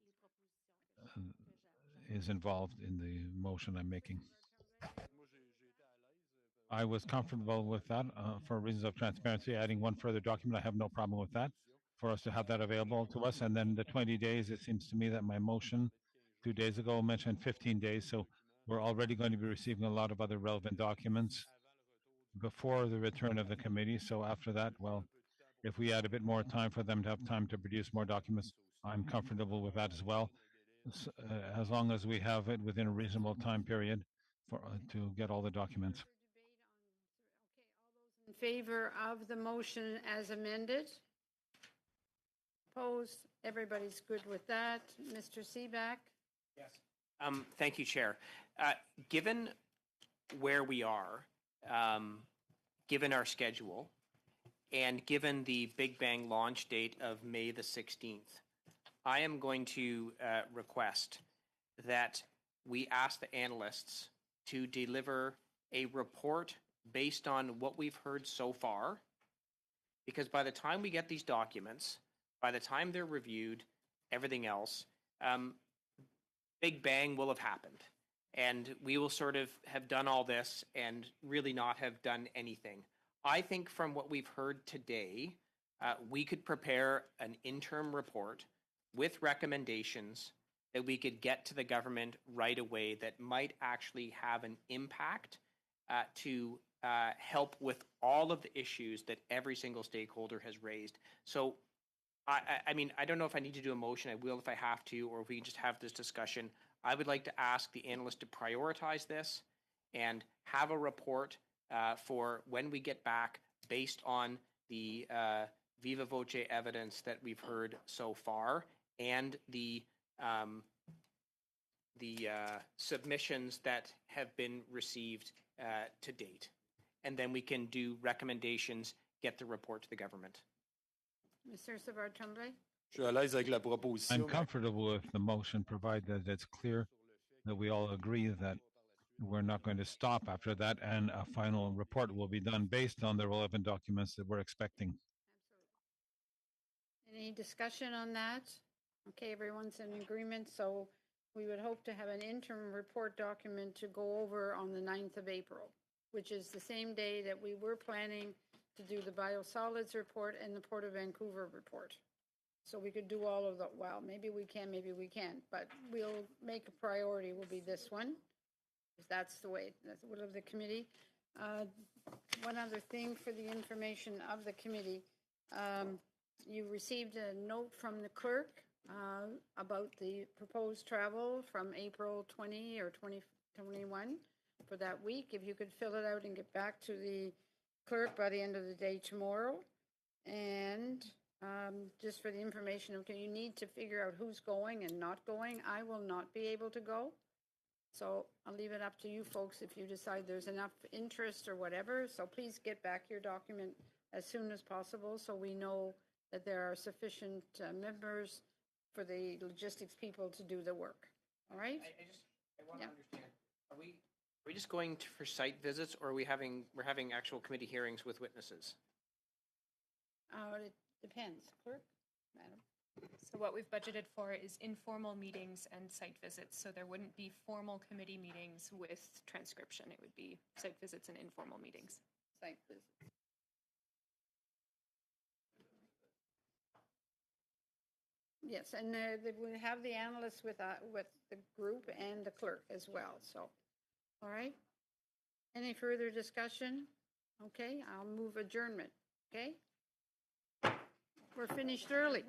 is involved in the motion I'm making. I was comfortable with that for reasons of transparency. Adding one further document, I have no problem with that for us to have that available to us. And then the 20 days, it seems to me that my motion 2 days ago mentioned 15 days. So we're already going to be receiving a lot of other relevant documents before the return of the committee. So after that, well, if we add a bit more time for them to have time to produce more documents, I'm comfortable with that as well, as long as we have it within a reasonable time period for to get all the documents. In favor of the motion as amended? Opposed? Everybody's good with that. Mr. Seaback? Yes. Thank you, Chair. Given where we are, given our schedule, and given the Big Bang launch date of May the 16th, I am going to request that we ask the analysts to deliver a report based on what we've heard so far, because by the time we get these documents, by the time they're reviewed, everything else, Big Bang will have happened. And we will sort of have done all this and really not have done anything. I think from what we've heard today, we could prepare an interim report with recommendations that we could get to the government right away that might actually have an impact to help with all of the issues that every single stakeholder has raised. So, I mean, I don't know if I need to do a motion. I will if I have to, or if we can just have this discussion. I would like to ask the analyst to prioritize this and have a report for when we get back based on the viva voce evidence that we've heard so far and the submissions that have been received to date. And then we can do recommendations, get the report to the government. Mr. Savard Tremblay? Je suis à l'aise avec la proposition. I'm comfortable with the motion, provided that it's clear that we all agree that we're not going to stop after that and a final report will be done based on the relevant documents that we're expecting. Any discussion on that? Okay, everyone's in agreement, so we would hope to have an interim report document to go over on the 9th of April, which is the same day that we were planning to do the biosolids report and the Port of Vancouver report. So we could do all of the, well, maybe we can, maybe we can't, but we'll make a priority will be this one. If that's the way, that's the will of the committee. One other thing for the information of the committee. You received a note from the clerk about the proposed travel from April 20 or 2021 for that week. If you could fill it out and get back to the clerk by the end of the day tomorrow. And just for the information, okay, you need to figure out who's going and not going. I will not be able to go. So I'll leave it up to you folks if you decide there's enough interest or whatever. So please get back your document as soon as possible so we know that there are sufficient members for the logistics people to do the work. All right? I want to understand. Are we just going for site visits, or we're having actual committee hearings with witnesses? It depends. Clerk, madam. So what we've budgeted for is informal meetings and site visits. So there wouldn't be formal committee meetings with transcription. It would be site visits and informal meetings. Site visits. Yes, and we have the analysts with the group and the clerk as well. So, all right. Any further discussion? Okay, I'll move adjournment. Okay. We're finished early.